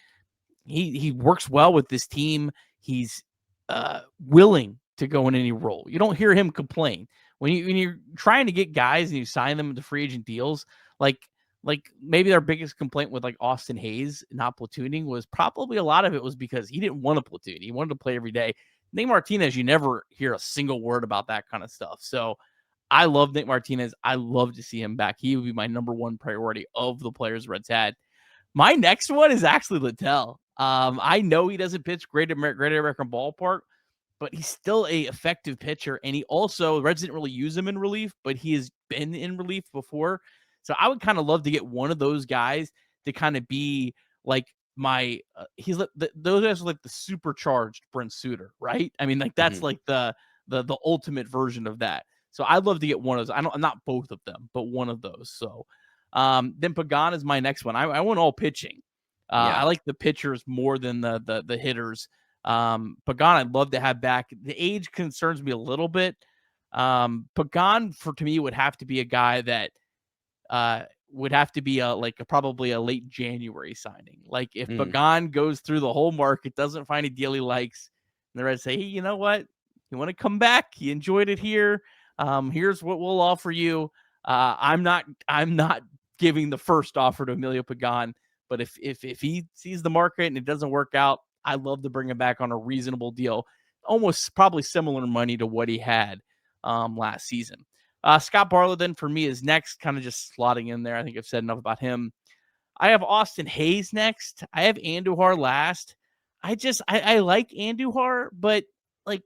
Speaker 1: He works well with this team. He's willing to go in any role. You don't hear him complain when you're trying to get guys and you sign them into free agent deals. Like maybe our biggest complaint with like Austin Hayes not platooning was probably a lot of it was because he didn't want to platoon. He wanted to play every day. Nick Martinez, you never hear a single word about that kind of stuff. So I love Nick Martinez. I love to see him back. He would be my number one priority of the players Reds had. My next one is actually Littell. I know he doesn't pitch Great American Ballpark, but he's still a effective pitcher. And he also, Reds didn't really use him in relief, but he has been in relief before. So I would kind of love to get one of those guys to kind of be like those guys are like the supercharged Brent Suter, right? I mean, like that's like the ultimate version of that. So I'd love to get one of those. I'm not both of them, but one of those. So then Pagan is my next one. I want all pitching. I like the pitchers more than the hitters. Pagan, I'd love to have back. The age concerns me a little bit. Pagan to me would have to be a guy that would have to be probably a late January signing. Like if Pagan goes through the whole market, doesn't find a deal he likes, and the Reds say, hey, you know what? You want to come back? You enjoyed it here. Here's what we'll offer you. I'm not giving the first offer to Emilio Pagan, but if he sees the market and it doesn't work out, I'd love to bring him back on a reasonable deal, almost probably similar money to what he had last season. Scott Barlow then for me is next, kind of just slotting in there. I think I've said enough about him. I have Austin Hayes next. I have Andujar last. I like Andujar, but like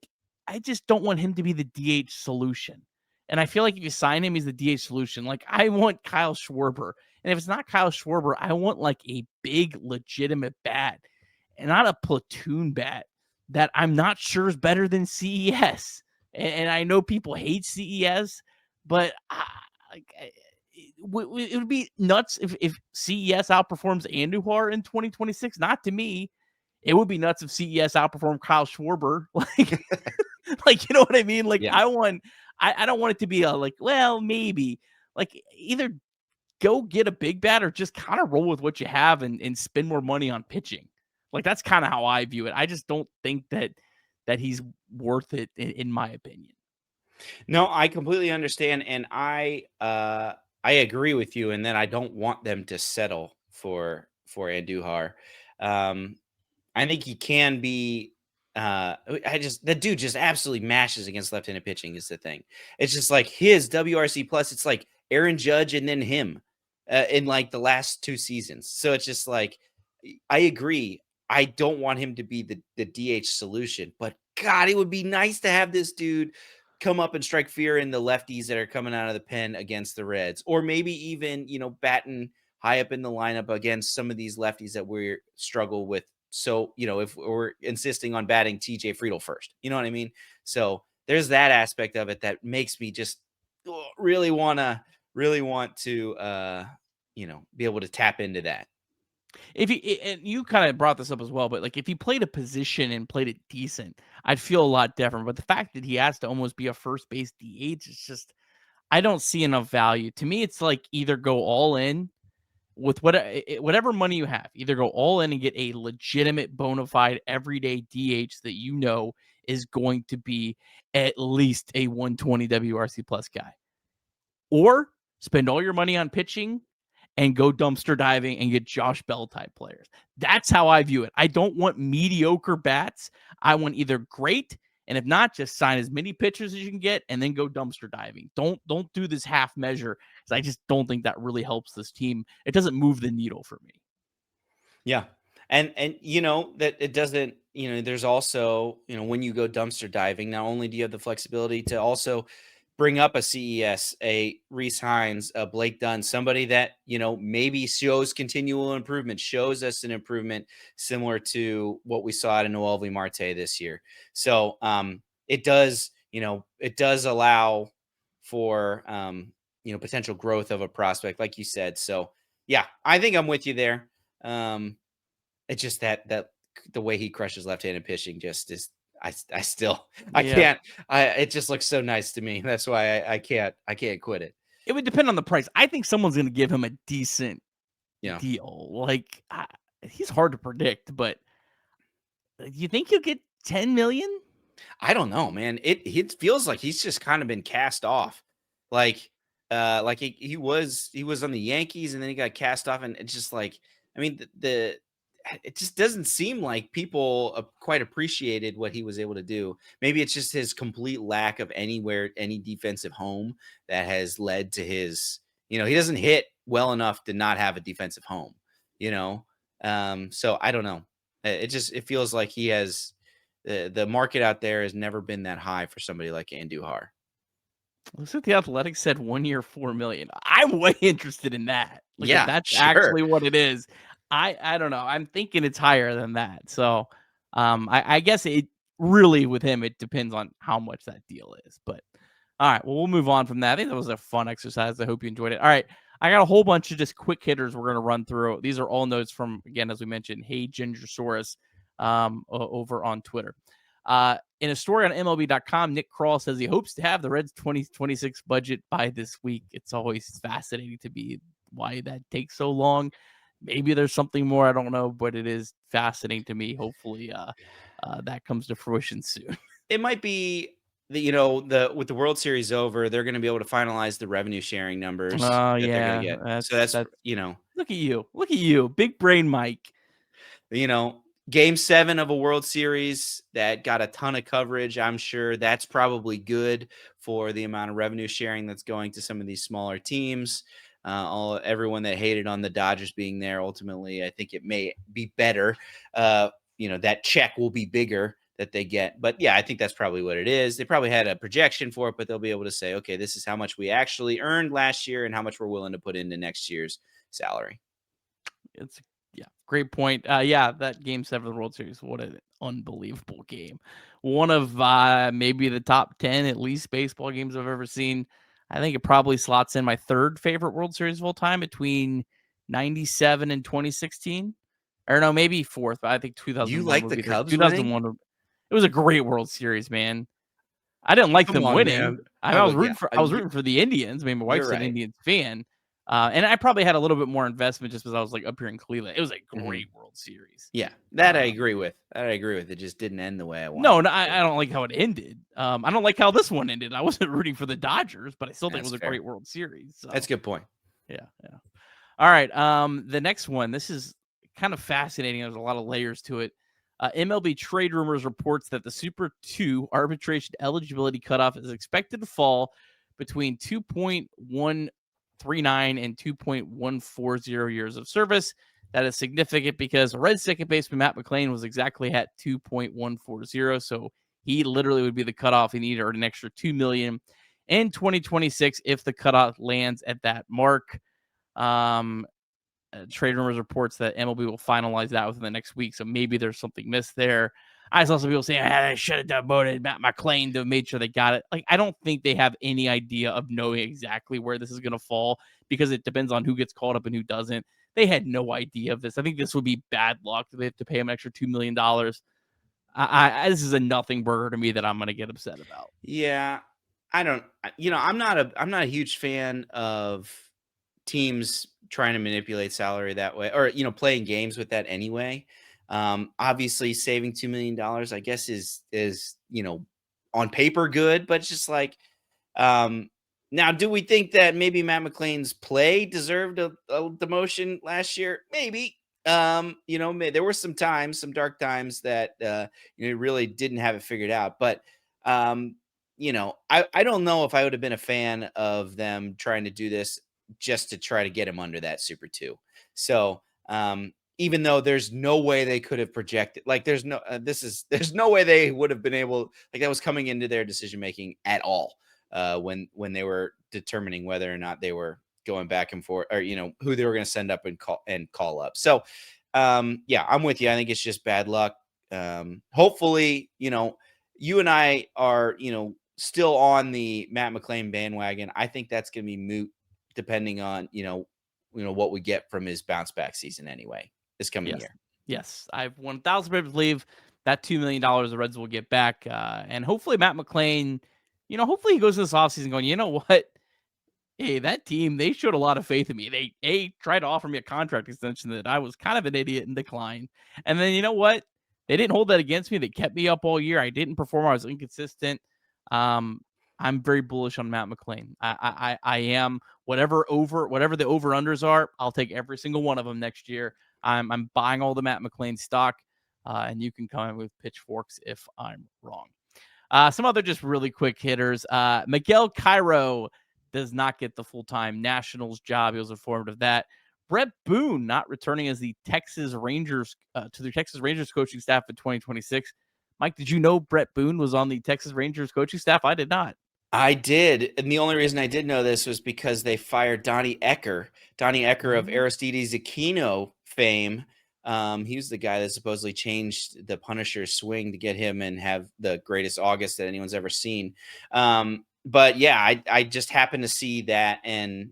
Speaker 1: I just don't want him to be the DH solution. And I feel like if you sign him, he's the DH solution. Like I want Kyle Schwarber And if it's not Kyle Schwarber, I want like a big, legitimate bat and not a platoon bat that I'm not sure is better than CES. And I know people hate CES, but it would be nuts if CES outperforms Andujar in 2026. Not to me. It would be nuts if CES outperformed Kyle Schwarber. Like, you know what I mean? Like,
Speaker 2: Yeah.
Speaker 1: I don't want it to be a like, well, maybe. Like, either go get a big bat or just kind of roll with what you have and spend more money on pitching. Like, that's kind of how I view it. I just don't think that he's worth it, in my opinion.
Speaker 2: No, I completely understand, and I agree with you, and then I don't want them to settle for Andujar. Um, I think he can be. I just the dude just absolutely mashes against left-handed pitching is the thing. It's just like his WRC plus. It's like Aaron Judge and then him in like the last 2 seasons. So it's just like I agree. I don't want him to be the DH solution, but God, it would be nice to have this dude come up and strike fear in the lefties that are coming out of the pen against the Reds, or maybe even batting high up in the lineup against some of these lefties that we struggle with. So, if we're insisting on batting TJ Friedel first, you know what I mean? So there's that aspect of it that makes me just really want to, be able to tap into that.
Speaker 1: If you and you kind of brought this up as well, but like if he played a position and played it decent, I'd feel a lot different. But the fact that he has to almost be a first base DH is just I don't see enough value. To me, it's like either go all in with whatever money you have, either go all in and get a legitimate bona fide everyday DH that you know is going to be at least a 120 WRC plus guy, or spend all your money on pitching and go dumpster diving and get Josh Bell type players. That's how I view it. I don't want mediocre bats. I want either great, and if not, just sign as many pitchers as you can get and then go dumpster diving. Don't do this half measure because I just don't think that really helps this team. It doesn't move the needle for me.
Speaker 2: Yeah. And that it doesn't, there's also, when you go dumpster diving, not only do you have the flexibility to also bring up a CES, a Reese Hines, a Blake Dunn, somebody that, maybe shows continual improvement, shows us an improvement similar to what we saw at Noel V. Marte this year. So it does allow for potential growth of a prospect, like you said. So yeah, I think I'm with you there. It's just that the way he crushes left-handed pitching just is I still I
Speaker 1: Yeah.
Speaker 2: can't it just looks so nice to me. That's why I can't quit it.
Speaker 1: It would depend on the price. I think someone's going to give him a decent
Speaker 2: Yeah.
Speaker 1: deal. Like he's hard to predict, but do you think he'll get 10 million?
Speaker 2: I don't know, man. It feels like he's just kind of been cast off. Like he was on the Yankees and then he got cast off, and it's just like I mean the it just doesn't seem like people quite appreciated what he was able to do. Maybe it's just his complete lack of any defensive home that has led to his, he doesn't hit well enough to not have a defensive home, you know? So I don't know. It feels like he has the market out there has never been that high for somebody like Andujar.
Speaker 1: Looks like the Athletics said 1 year, 4 million. I'm way interested in that. Like if
Speaker 2: Yeah,
Speaker 1: that's
Speaker 2: sure.
Speaker 1: actually what it is, I don't know. I'm thinking it's higher than that. So, I guess it really with him it depends on how much that deal is. But all right, well we'll move on from that. I think that was a fun exercise. I hope you enjoyed it. All right, I got a whole bunch of just quick hitters we're gonna run through. These are all notes from again as we mentioned, Hey Gingersaurus, over on Twitter. In a story on MLB.com, Nick Kroll says he hopes to have the Reds 2026 budget by this week. It's always fascinating to me why that takes so long. Maybe there's something more, I don't know, but it is fascinating to me. Hopefully, that comes to fruition soon.
Speaker 2: It might be that with the World Series over, they're going to be able to finalize the revenue sharing numbers
Speaker 1: Oh
Speaker 2: that they're going to
Speaker 1: yeah,
Speaker 2: get. So
Speaker 1: that's
Speaker 2: that's
Speaker 1: that's. Look at you, big brain, Mike.
Speaker 2: you know Game 7 of a World Series that got a ton of coverage. I'm sure that's probably good for the amount of revenue sharing that's going to some of these smaller teams. Everyone that hated on the Dodgers being there, ultimately, I think it may be better. That check will be bigger they get. But yeah, I think that's probably what it is. They probably had a projection for it, but they'll be able to say, okay, this is how much we actually earned last year and how much we're willing to put into next year's salary.
Speaker 1: It's great point. Yeah, that Game 7 of the World Series, what an unbelievable game. One of maybe the top 10 at least baseball games I've ever seen. I think it probably slots in my third favorite World Series of all time between 97 and 2016. Or no, maybe fourth, but I think
Speaker 2: You
Speaker 1: 2001
Speaker 2: like
Speaker 1: would
Speaker 2: the
Speaker 1: be there.
Speaker 2: Cubs winning?
Speaker 1: 2001, it was a great World Series, man. I didn't like
Speaker 2: Come
Speaker 1: them
Speaker 2: on,
Speaker 1: winning.
Speaker 2: man.
Speaker 1: I was rooting for
Speaker 2: You,
Speaker 1: rooting for the Indians. I mean, my
Speaker 2: you're
Speaker 1: wife's an
Speaker 2: right.
Speaker 1: Indians fan. And I probably had a little bit more investment just because I was like up here in Cleveland. It was a
Speaker 2: Mhm.
Speaker 1: great World Series.
Speaker 2: Yeah, that I agree with. It just didn't end the way I
Speaker 1: No,
Speaker 2: wanted it
Speaker 1: I
Speaker 2: to.
Speaker 1: don't like how it ended. I don't like how this one ended. I wasn't rooting for the Dodgers, but I still think it
Speaker 2: That's
Speaker 1: was a
Speaker 2: fair.
Speaker 1: great World Series. So
Speaker 2: That's a good point.
Speaker 1: yeah. All right. The next one. This is kind of fascinating. There's a lot of layers to it. MLB Trade Rumors reports that the Super 2 arbitration eligibility cutoff is expected to fall between 2.139 and 2.140 years of service. That is significant because Reds second baseman Matt McLain was exactly at 2.140. So he literally would be the cutoff. He needed an extra $2 million in 2026 if the cutoff lands at that mark. Trade Rumors reports that MLB will finalize that within the next week. So maybe there's something missed there. I saw some people saying, they should have demoted Matt McLain to make sure they got it. Like, I don't think they have any idea of knowing exactly where this is going to fall because it depends on who gets called up and who doesn't. They had no idea of this. I think this would be bad luck. They have to pay him an extra $2 million. This is a nothing burger to me that I'm going to get upset about.
Speaker 2: Yeah, I don't. I'm not a huge fan of teams trying to manipulate salary that way, or playing games with that anyway. Obviously, saving $2 million, I guess, is on paper good, but it's just like, now, do we think that maybe Matt McLain's play deserved a demotion last year? Maybe. There were some dark times that really didn't have it figured out, but I don't know if I would have been a fan of them trying to do this just to try to get him under that Super 2. So, even though there's no way they could have projected, like there's no way they would have been able, like that was coming into their decision making at all, when they were determining whether or not they were going back and forth, or who they were going to send up and call up. So, yeah, I'm with you. I think it's just bad luck. Hopefully, you and I are, still on the Matt McLain bandwagon. I think that's going to be moot depending on, what we get from his bounce back season anyway this coming year.
Speaker 1: Yes. I've 1,000% believe that $2 million the Reds will get back. And hopefully Matt McLain, hopefully he goes to this offseason going, you know what? Hey, that team, they showed a lot of faith in me. They tried to offer me a contract extension that I was kind of an idiot and declined. And then you know what? They didn't hold that against me. They kept me up all year. I didn't perform. I was inconsistent. I'm very bullish on Matt McLain. I am. Whatever the over-unders are, I'll take every single one of them next year. I'm buying all the Matt McLain stock, and you can come in with pitchforks if I'm wrong. Some other just really quick hitters. Miguel Cairo does not get the full-time Nationals job. He was informed of that. Brett Boone not returning as the Texas Rangers to the Texas Rangers coaching staff in 2026. Mike, did you know Brett Boone was on the Texas Rangers coaching staff? I did not.
Speaker 2: I did, and the only reason I did know this was because they fired Donnie Ecker of Aristides Aquino fame. He was the guy that supposedly changed the Punisher's swing to get him and have the greatest August that anyone's ever seen. But yeah, I just happened to see that, and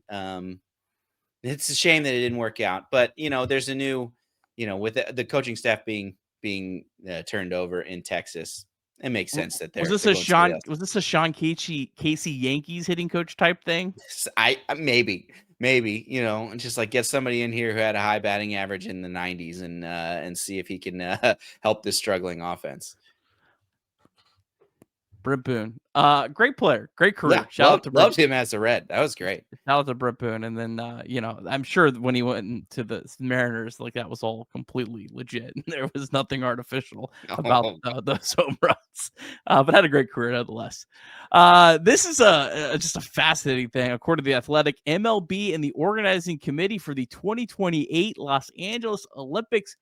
Speaker 2: it's a shame that it didn't work out. But there's a new, with the coaching staff being turned over in Texas, it makes sense that they're
Speaker 1: Was this a Sean Casey Yankees hitting coach type thing?
Speaker 2: Maybe, just like get somebody in here who had a high batting average in the 90s and see if he can help this struggling offense.
Speaker 1: Brett Boone, great player, great career.
Speaker 2: Yeah,
Speaker 1: Shout out to
Speaker 2: loved him as a Red. That was great.
Speaker 1: Shout out to Brett Boone, and then I'm sure when he went to the Mariners, like that was all completely legit. There was nothing artificial about those home runs, but had a great career nonetheless. This is just a fascinating thing. According to the Athletic, MLB and the organizing committee for the 2028 Los Angeles Olympics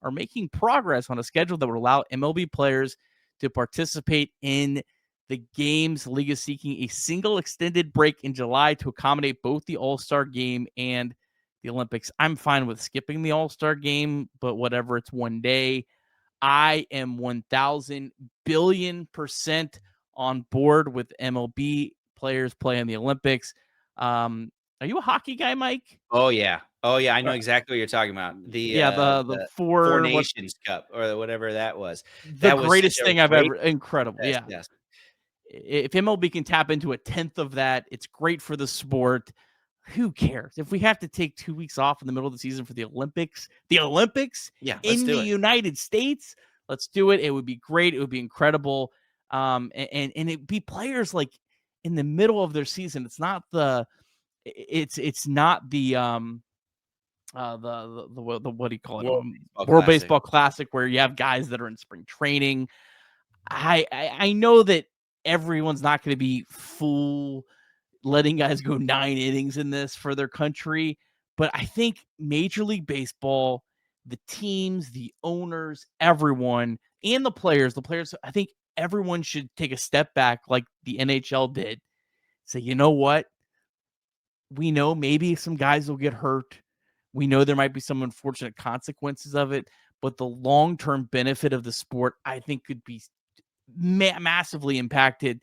Speaker 1: are making progress on a schedule that would allow MLB players to participate in the games. The league is seeking a single extended break in July to accommodate both the All-Star game and the Olympics. I'm fine with skipping the All-Star game, but whatever, it's one day. I am 1,000 billion% on board with MLB players playing the Olympics. Are you a hockey guy, Mike?
Speaker 2: Oh yeah. I know exactly what you're talking about.
Speaker 1: Yeah, the
Speaker 2: Four
Speaker 1: four what
Speaker 2: Nations Cup or whatever that was.
Speaker 1: the
Speaker 2: That was such
Speaker 1: greatest
Speaker 2: a
Speaker 1: thing I've
Speaker 2: great
Speaker 1: ever incredible.
Speaker 2: yes,
Speaker 1: Yeah.
Speaker 2: yes.
Speaker 1: If MLB can tap into a tenth of that, it's great for the sport. Who cares? If we have to take 2 weeks off in the middle of the season for the Olympics
Speaker 2: Yeah, let's
Speaker 1: in the
Speaker 2: do it.
Speaker 1: United States, let's do it. It would be great. It would be incredible. And it'd be players like in the middle of their season. It's not the what do you call it? World Baseball Classic, where you have guys that are in spring training. I know that everyone's not going to be letting guys go 9 innings in this for their country, but I think Major League Baseball, the teams, the owners, everyone, and the players, I think everyone should take a step back like the NHL did. Say, you know what? We know maybe some guys will get hurt. We know there might be some unfortunate consequences of it, but the long-term benefit of the sport, I think, could be massively impacted.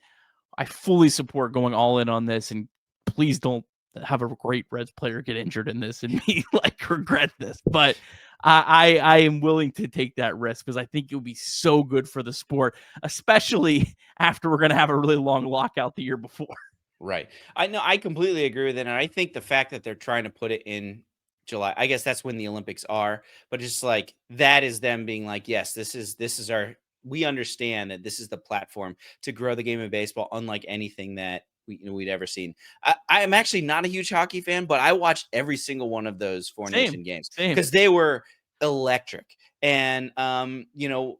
Speaker 1: I fully support going all in on this, and please don't have a great Reds player get injured in this and me like regret this. But I am willing to take that risk because I think it would be so good for the sport, especially after we're going to have a really long lockout the year before.
Speaker 2: Right. I know, I completely agree with it, and I think the fact that they're trying to put it in July, I guess that's when the Olympics are, but it's like that is them being like, yes, this is our we understand that this is the platform to grow the game of baseball, unlike anything that we'd ever seen. I am actually not a huge hockey fan, but I watched every single one of those Four Nation games
Speaker 1: Same.
Speaker 2: because they were electric. And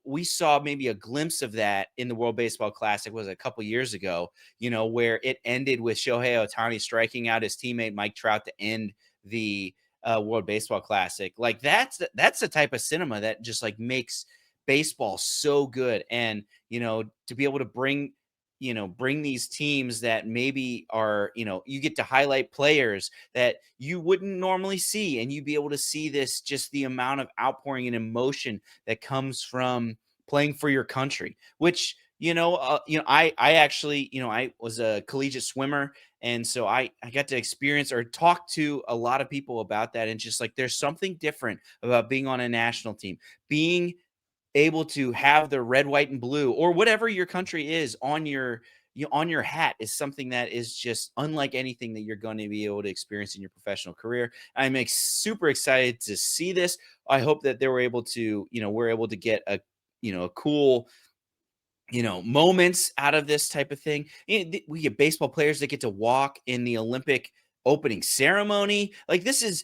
Speaker 2: we saw maybe a glimpse of that in the World Baseball Classic was a couple years ago, where it ended with Shohei Ohtani striking out his teammate Mike Trout to end the World Baseball Classic. Like that's the type of cinema that just like makes baseball so good. And to be able to bring these teams that maybe are, you get to highlight players that you wouldn't normally see, and you'd be able to see this, just the amount of outpouring and emotion that comes from playing for your country, which, I actually, I was a collegiate swimmer. And so I got to experience or talk to a lot of people about that. And just like, there's something different about being on a national team, being able to have the red, white, and blue, or whatever your country is on your hat, is something that is just unlike anything that you're going to be able to experience in your professional career. I'm super excited to see this. I hope that they were able to, we're able to get a cool moments out of this type of thing. We get baseball players that get to walk in the Olympic opening ceremony. Like there's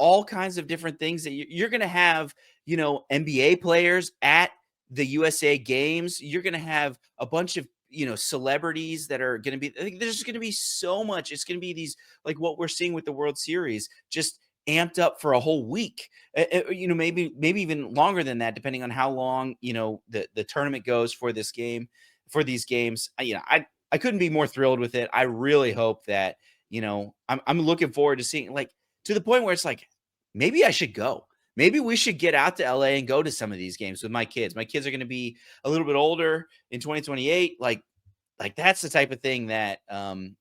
Speaker 2: all kinds of different things that you're going to have, NBA players at the USA games. You're going to have a bunch of, celebrities that are going to be, I think there's going to be so much. It's going to be these, like what we're seeing with the World Series, just amped up for a whole week, maybe even longer than that, depending on how long, the tournament goes for these games. I couldn't be more thrilled with it. I really hope that, I'm looking forward to seeing, like, to the point where it's like, maybe I should go. Maybe we should get out to LA and go to some of these games with my kids. My kids are going to be a little bit older in 2028. Like that's the type of thing that, I'm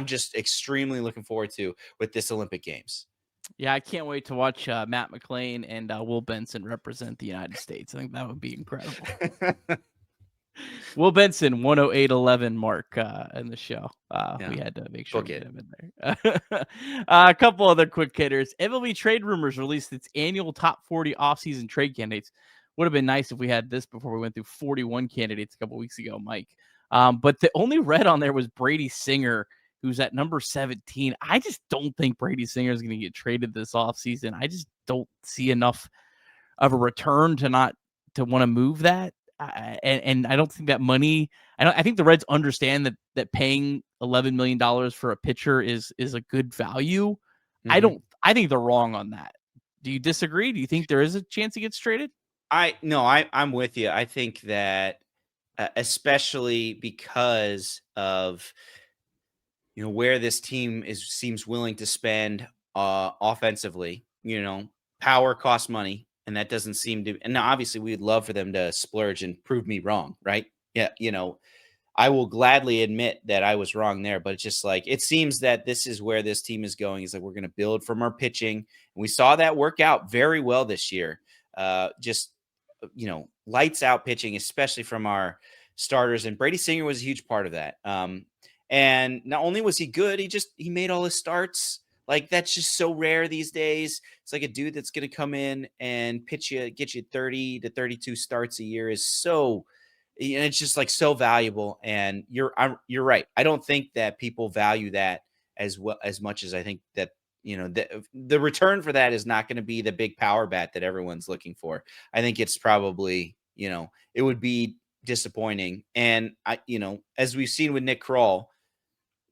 Speaker 2: just extremely looking forward to with this Olympic Games.
Speaker 1: Yeah, I can't wait to watch Matt McLean and Will Benson represent the United States. I think that would be incredible. Will Benson, 108.11 mark in the show. We had to make sure we get him in there. A couple other quick hitters. MLB Trade Rumors released its annual top 40 offseason trade candidates. Would have been nice if we had this before we went through 41 candidates a couple weeks ago, Mike. But the only red on there was Brady Singer, who's at number 17. I just don't think Brady Singer is going to get traded this offseason. I just don't see enough of a return to want to move that. And I don't think that money. I think the Reds understand that paying $11 million for a pitcher is a good value. Mm-hmm. I think they're wrong on that. Do you disagree? Do you think there is a chance he gets traded?
Speaker 2: I'm with you. I think that especially because of where this team seems willing to spend offensively. Power costs money, and that doesn't seem to. And now, obviously, we'd love for them to splurge and prove me wrong, right? Yeah, I will gladly admit that I was wrong there, but it's just like it seems that this is where this team is going. Is like we're going to build from our pitching, and we saw that work out very well this year. Just lights out pitching, especially from our starters, and Brady Singer was a huge part of that. And not only was he good, he made all his starts. Like that's just so rare these days. It's like a dude that's going to come in and get you 30 to 32 starts a year is so, and it's just like so valuable. And you're right. I don't think that people value that as well as much as I think that the return for that is not going to be the big power bat that everyone's looking for. I think it's probably it would be disappointing. And as we've seen with Nick Kroll,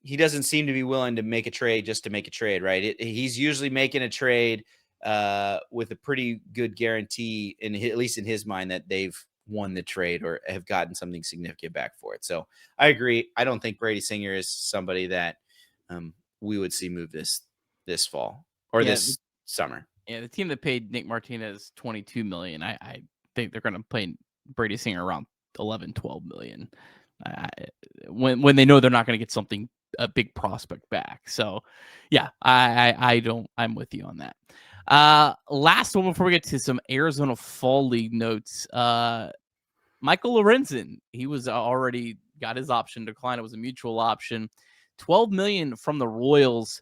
Speaker 2: he doesn't seem to be willing to make a trade just to make a trade, right? He's usually making a trade with a pretty good guarantee, at least in his mind, that they've won the trade or have gotten something significant back for it. So I agree. I don't think Brady Singer is somebody that we would see move this fall or this summer.
Speaker 1: Yeah, the team that paid Nick Martinez $22 million, I think they're going to pay Brady Singer around 11, 12 million. When they know they're not going to get a big prospect back. So yeah, I'm with you on that. Last one before we get to some Arizona Fall League notes. Michael Lorenzen, he was already got his option declined. It was a mutual option. $12 million from the Royals.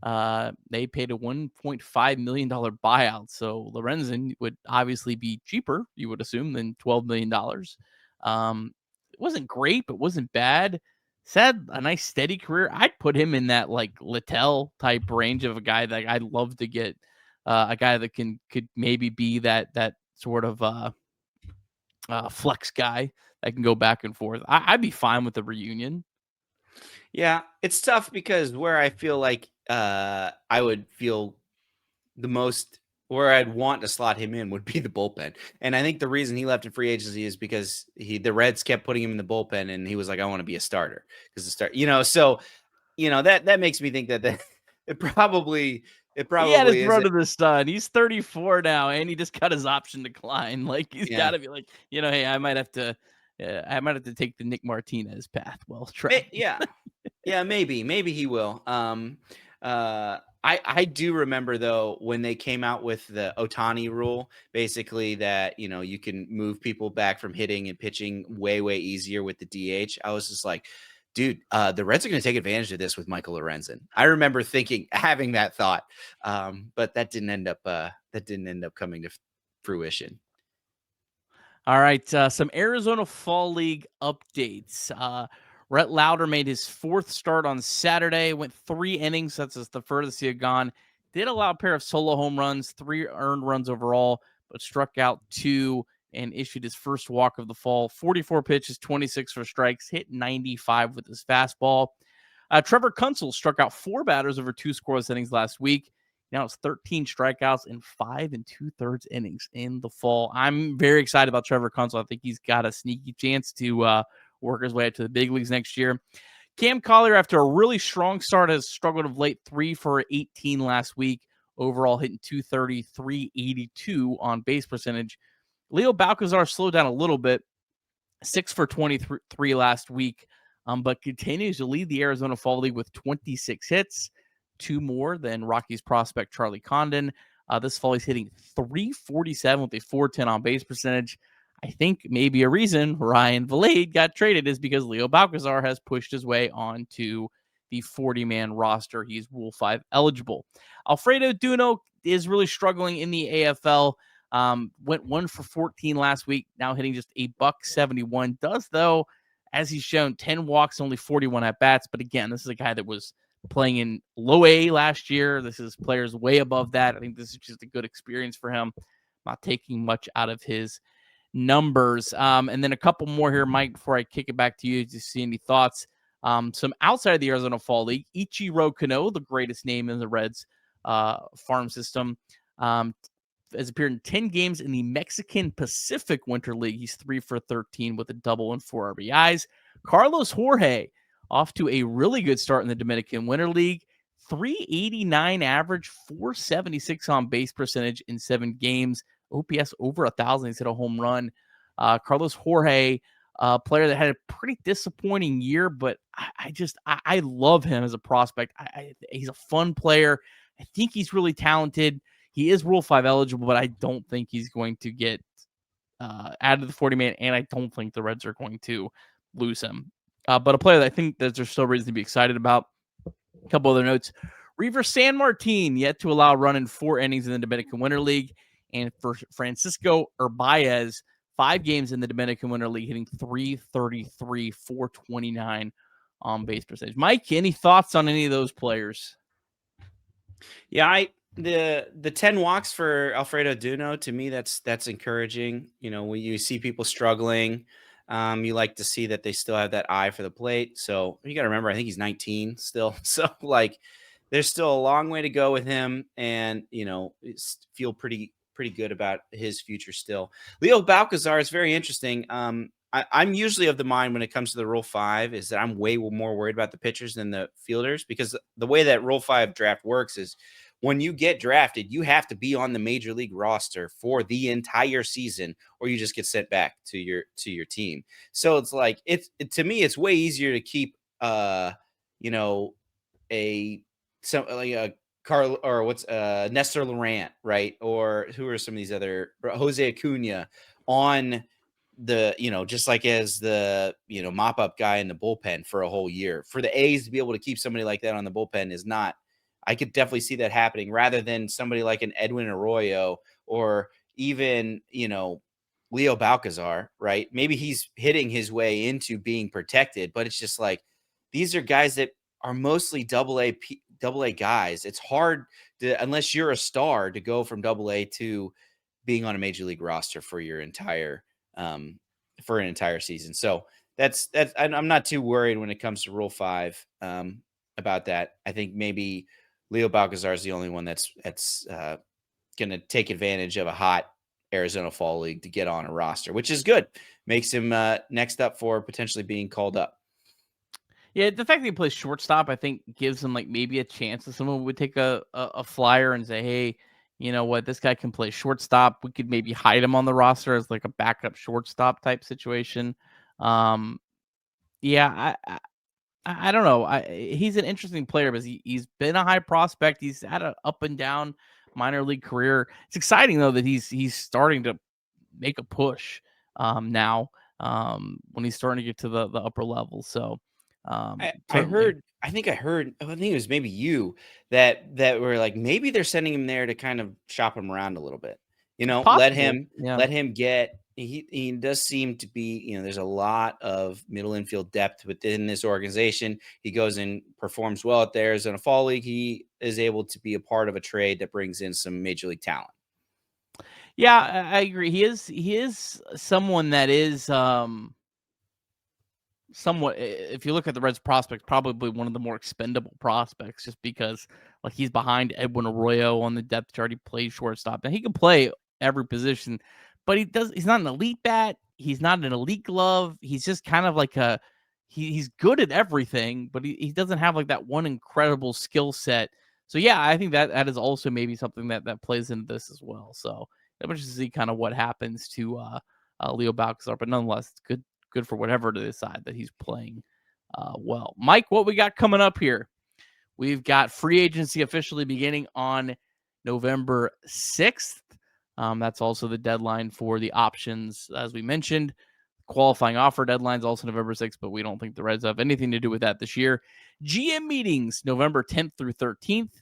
Speaker 1: They paid a $1.5 million buyout. So Lorenzen would obviously be cheaper, you would assume, than $12 million. It wasn't great, but wasn't bad. Had a nice steady career. I'd put him in that like Littell type range of a guy that I'd love to get, a guy that could maybe be that sort of flex guy that can go back and forth. I'd be fine with the reunion.
Speaker 2: Yeah, it's tough because where I feel like I would feel the most where I'd want to slot him in would be the bullpen. And I think the reason he left in free agency is because the Reds kept putting him in the bullpen and he was like, I want to be a starter because the start, so that makes me think that it probably
Speaker 1: He had his
Speaker 2: is
Speaker 1: run to the sun. He's 34 now, and he just got his option decline. Like he's got to be like, hey, I might have to take the Nick Martinez path. Well, try.
Speaker 2: Yeah, maybe he will. I do remember though when they came out with the Ohtani rule, basically that you can move people back from hitting and pitching way easier with the DH. I was just like, dude, the Reds are going to take advantage of this with Michael Lorenzen. I remember having that thought, but that didn't end up coming to fruition.
Speaker 1: All right, some Arizona Fall League updates. Rhett Lauder made his fourth start on Saturday, went 3 innings. That's just the furthest he had gone. Did allow a pair of solo home runs, 3 earned runs overall, but struck out 2 and issued his first walk of the fall. 44 pitches, 26 for strikes, hit 95 with his fastball. Trevor Kunsel struck out 4 batters over 2 scoreless innings last week. Now it's 13 strikeouts in 5 2/3 innings in the fall. I'm very excited about Trevor Kunsel. I think he's got a sneaky chance to work his way up to the big leagues next year. Cam Collier, after a really strong start, has struggled of late. 3 for 18 last week. Overall, hitting 230, 382 on base percentage. Leo Balcazar slowed down a little bit. 6 for 23 last week, but continues to lead the Arizona Fall League with 26 hits. 2 more than Rockies prospect Charlie Condon. This fall, he's hitting 347 with a 410 on base percentage. I think maybe a reason Ryan Vilade got traded is because Leo Balcazar has pushed his way onto the 40-man roster. He's Rule 5 eligible. Alfredo Duno is really struggling in the AFL. Went 1 for 14 last week, now hitting just a $171. Does, though, as he's shown, 10 walks, only 41 at-bats. But again, this is a guy that was playing in low A last year. This is players way above that. I think this is just a good experience for him. Not taking much out of his numbers. And then a couple more here, Mike, before I kick it back to you to see any thoughts. Some outside of the Arizona Fall League, Ichiro Kano, the greatest name in the Reds farm system. has appeared in 10 games in the Mexican Pacific Winter League. He's 3 for 13 with a double and 4 RBIs. Carlos Jorge, off to a really good start in the Dominican Winter League. 389 average, 476 on base percentage in 7 games. OPS over 1,000. He's hit a home run. Carlos Jorge, player that had a pretty disappointing year, but I love him as a prospect. He's a fun player. I think he's really talented. He is Rule 5 eligible, but I don't think he's going to get out of the 40-man, and I don't think the Reds are going to lose him. But a player that I think that there's still reason to be excited about. A couple other notes. Reaver San Martin yet to allow a run in 4 innings in the Dominican Winter League. And for Francisco Urbaez, 5 games in the Dominican Winter League, hitting 333, 429 on base percentage. Mike, any thoughts on any of those players?
Speaker 2: Yeah, the 10 walks for Alfredo Duno, to me, that's encouraging. When you see people struggling, you like to see that they still have that eye for the plate. So you got to remember, I think he's 19 still. So there's still a long way to go with him, and feel pretty good about his future still. Leo Balcazar is very interesting. I'm usually of the mind when it comes to the Rule 5 is that I'm way more worried about the pitchers than the fielders, because the way that Rule 5 draft works is when you get drafted, you have to be on the major league roster for the entire season, or you just get sent back to your team. So it's like, to me, it's way easier to keep, Carl, or what's Nestor Laurent, right? Or who are some of these other, Jose Acuna on the, just like as the, mop up guy in the bullpen for a whole year. For the A's to be able to keep somebody like that on the bullpen is not, I could definitely see that happening, rather than somebody like an Edwin Arroyo, or even, Leo Balcazar, right? Maybe he's hitting his way into being protected, but it's just like, these are guys that are mostly double A guys. It's hard to, unless you're a star, to go from double A to being on a major league roster for your entire, for an entire season. So that's, I'm not too worried when it comes to Rule 5, about that. I think maybe Leo Balcazar is the only one that's going to take advantage of a hot Arizona Fall League to get on a roster, which is good. Makes him next up for potentially being called up.
Speaker 1: Yeah, the fact that he plays shortstop, I think, gives him maybe a chance that someone would take a flyer and say, hey, you know what, this guy can play shortstop. We could maybe hide him on the roster as a backup shortstop type situation. Yeah, I don't know. He's an interesting player because he's been a high prospect. He's had an up and down minor league career. It's exciting though that he's starting to make a push now when he's starting to get to the upper level. So
Speaker 2: I
Speaker 1: certainly
Speaker 2: think it was maybe you that were like, maybe they're sending him there to kind of shop him around a little bit. Let
Speaker 1: possible.
Speaker 2: him get. He does seem to be, there's a lot of middle infield depth within this organization. He goes and performs well at the Arizona Fall League. He is able to be a part of a trade that brings in some major league talent.
Speaker 1: Yeah, I agree. He is someone that is somewhat, if you look at the Reds prospects, probably one of the more expendable prospects, just because he's behind Edwin Arroyo on the depth chart. He plays shortstop, and he can play every position, but he's not an elite bat. He's not an elite glove. He's just kind of he's good at everything, but he doesn't have that one incredible skill set. So yeah, I think that is also maybe something that plays into this as well. So I'm interested to see kind of what happens to Leo Balcazar, but nonetheless, it's good for whatever to decide that he's playing well. Mike, what we got coming up here? We've got free agency officially beginning on November 6th. That's also the deadline for the options, as we mentioned. Qualifying offer deadline's also November 6th, but we don't think the Reds have anything to do with that this year. GM meetings, November 10th through 13th.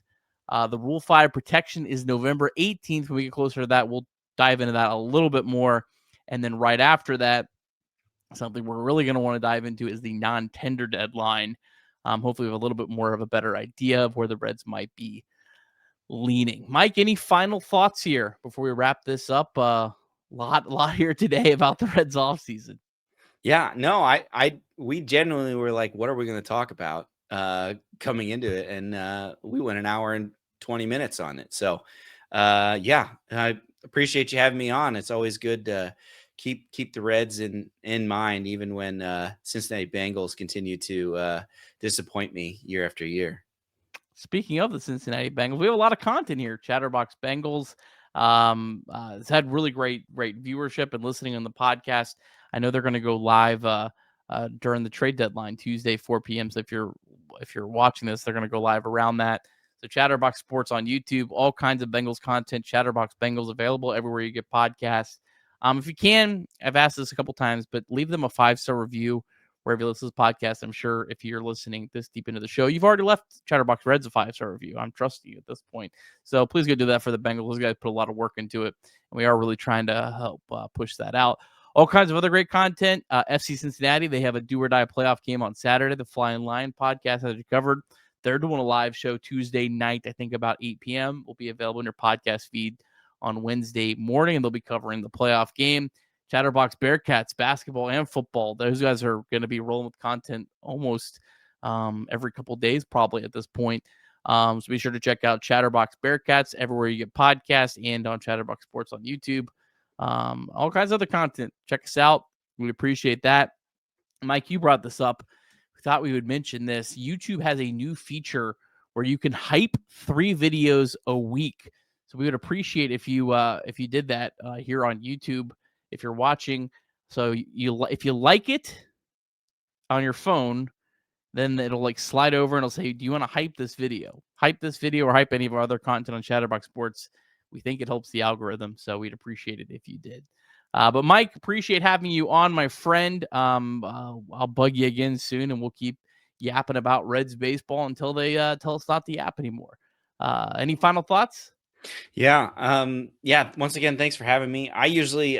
Speaker 1: The Rule 5 protection is November 18th. When we get closer to that, we'll dive into that a little bit more. And then right after that, something we're really going to want to dive into is the non-tender deadline. Hopefully we have a little bit more of a better idea of where the Reds might be leaning. Mike, any final thoughts here before we wrap this up? Lot here today about the Reds offseason.
Speaker 2: Yeah, no, we genuinely were like, what are we going to talk about coming into it? And we went an hour and 20 minutes on it. So yeah, appreciate you having me on. It's always good to keep the Reds in mind, even when Cincinnati Bengals continue to disappoint me year after year.
Speaker 1: Speaking of the Cincinnati Bengals, we have a lot of content here. Chatterbox Bengals. It's had really great viewership and listening on the podcast. I know they're going to go live during the trade deadline Tuesday 4 p.m. So if you're watching this, they're going to go live around that. So Chatterbox Sports on YouTube, all kinds of Bengals content. Chatterbox Bengals available everywhere you get podcasts. If you can, I've asked this a couple times, but leave them a 5-star review wherever you listen to this podcast. I'm sure if you're listening this deep into the show, you've already left Chatterbox Reds a 5-star review. I'm trusting you at this point. So please go do that for the Bengals. Those guys put a lot of work into it, and we are really trying to help push that out. All kinds of other great content. FC Cincinnati, they have a do or die playoff game on Saturday. The Flying Lion podcast has you covered. They're doing a live show Tuesday night, I think about 8 p.m. Will be available in your podcast feed on Wednesday morning, and they'll be covering the playoff game. Chatterbox Bearcats, basketball and football. Those guys are going to be rolling with content almost every couple of days, probably at this point. So be sure to check out Chatterbox Bearcats everywhere you get podcasts and on Chatterbox Sports on YouTube. All kinds of other content. Check us out. We appreciate that. Mike, you brought this up. We thought we would mention this. YouTube has a new feature where you can hype 3 videos a week. So we would appreciate if you did that here on YouTube. If you're watching, so if you like it on your phone, then it'll like slide over and it'll say, do you want to hype this video? Hype this video or hype any of our other content on Chatterbox Sports. We think it helps the algorithm, so we'd appreciate it if you did. But Mike, appreciate having you on, my friend. I'll bug you again soon, and we'll keep yapping about Reds baseball until they tell us not to yap anymore. Any final thoughts?
Speaker 2: Yeah. Once again, thanks for having me. I usually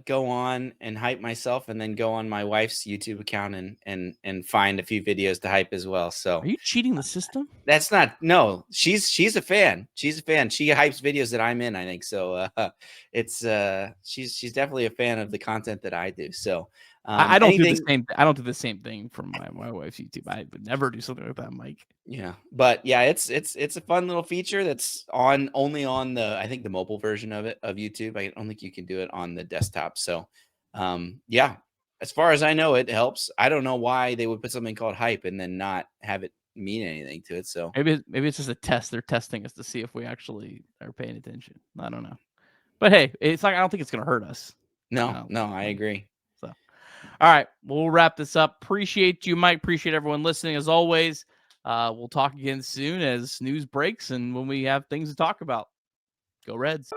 Speaker 2: go on and hype myself, and then go on my wife's YouTube account and find a few videos to hype as well. So
Speaker 1: Are you cheating the system?
Speaker 2: that's not no. She's a fan. She's a fan. She hypes videos that I'm in, I think. So it's she's definitely a fan of the content that I do. So
Speaker 1: I don't do the
Speaker 2: anything.
Speaker 1: same. I don't do the same thing from my wife's YouTube. I would never do something like that, Mike.
Speaker 2: Yeah, but yeah, it's a fun little feature that's only on the, I think, the mobile version of YouTube. I don't think you can do it on the desktop. So, yeah, as far as I know, it helps. I don't know why they would put something called hype and then not have it mean anything to it. So
Speaker 1: Maybe it's just a test. They're testing us to see if we actually are paying attention. I don't know. But hey, it's like I don't think it's gonna hurt us.
Speaker 2: no, I agree.
Speaker 1: So, all right, we'll wrap this up. Appreciate you, Mike. Appreciate everyone listening as always. We'll talk again soon as news breaks and when we have things to talk about. Go Reds.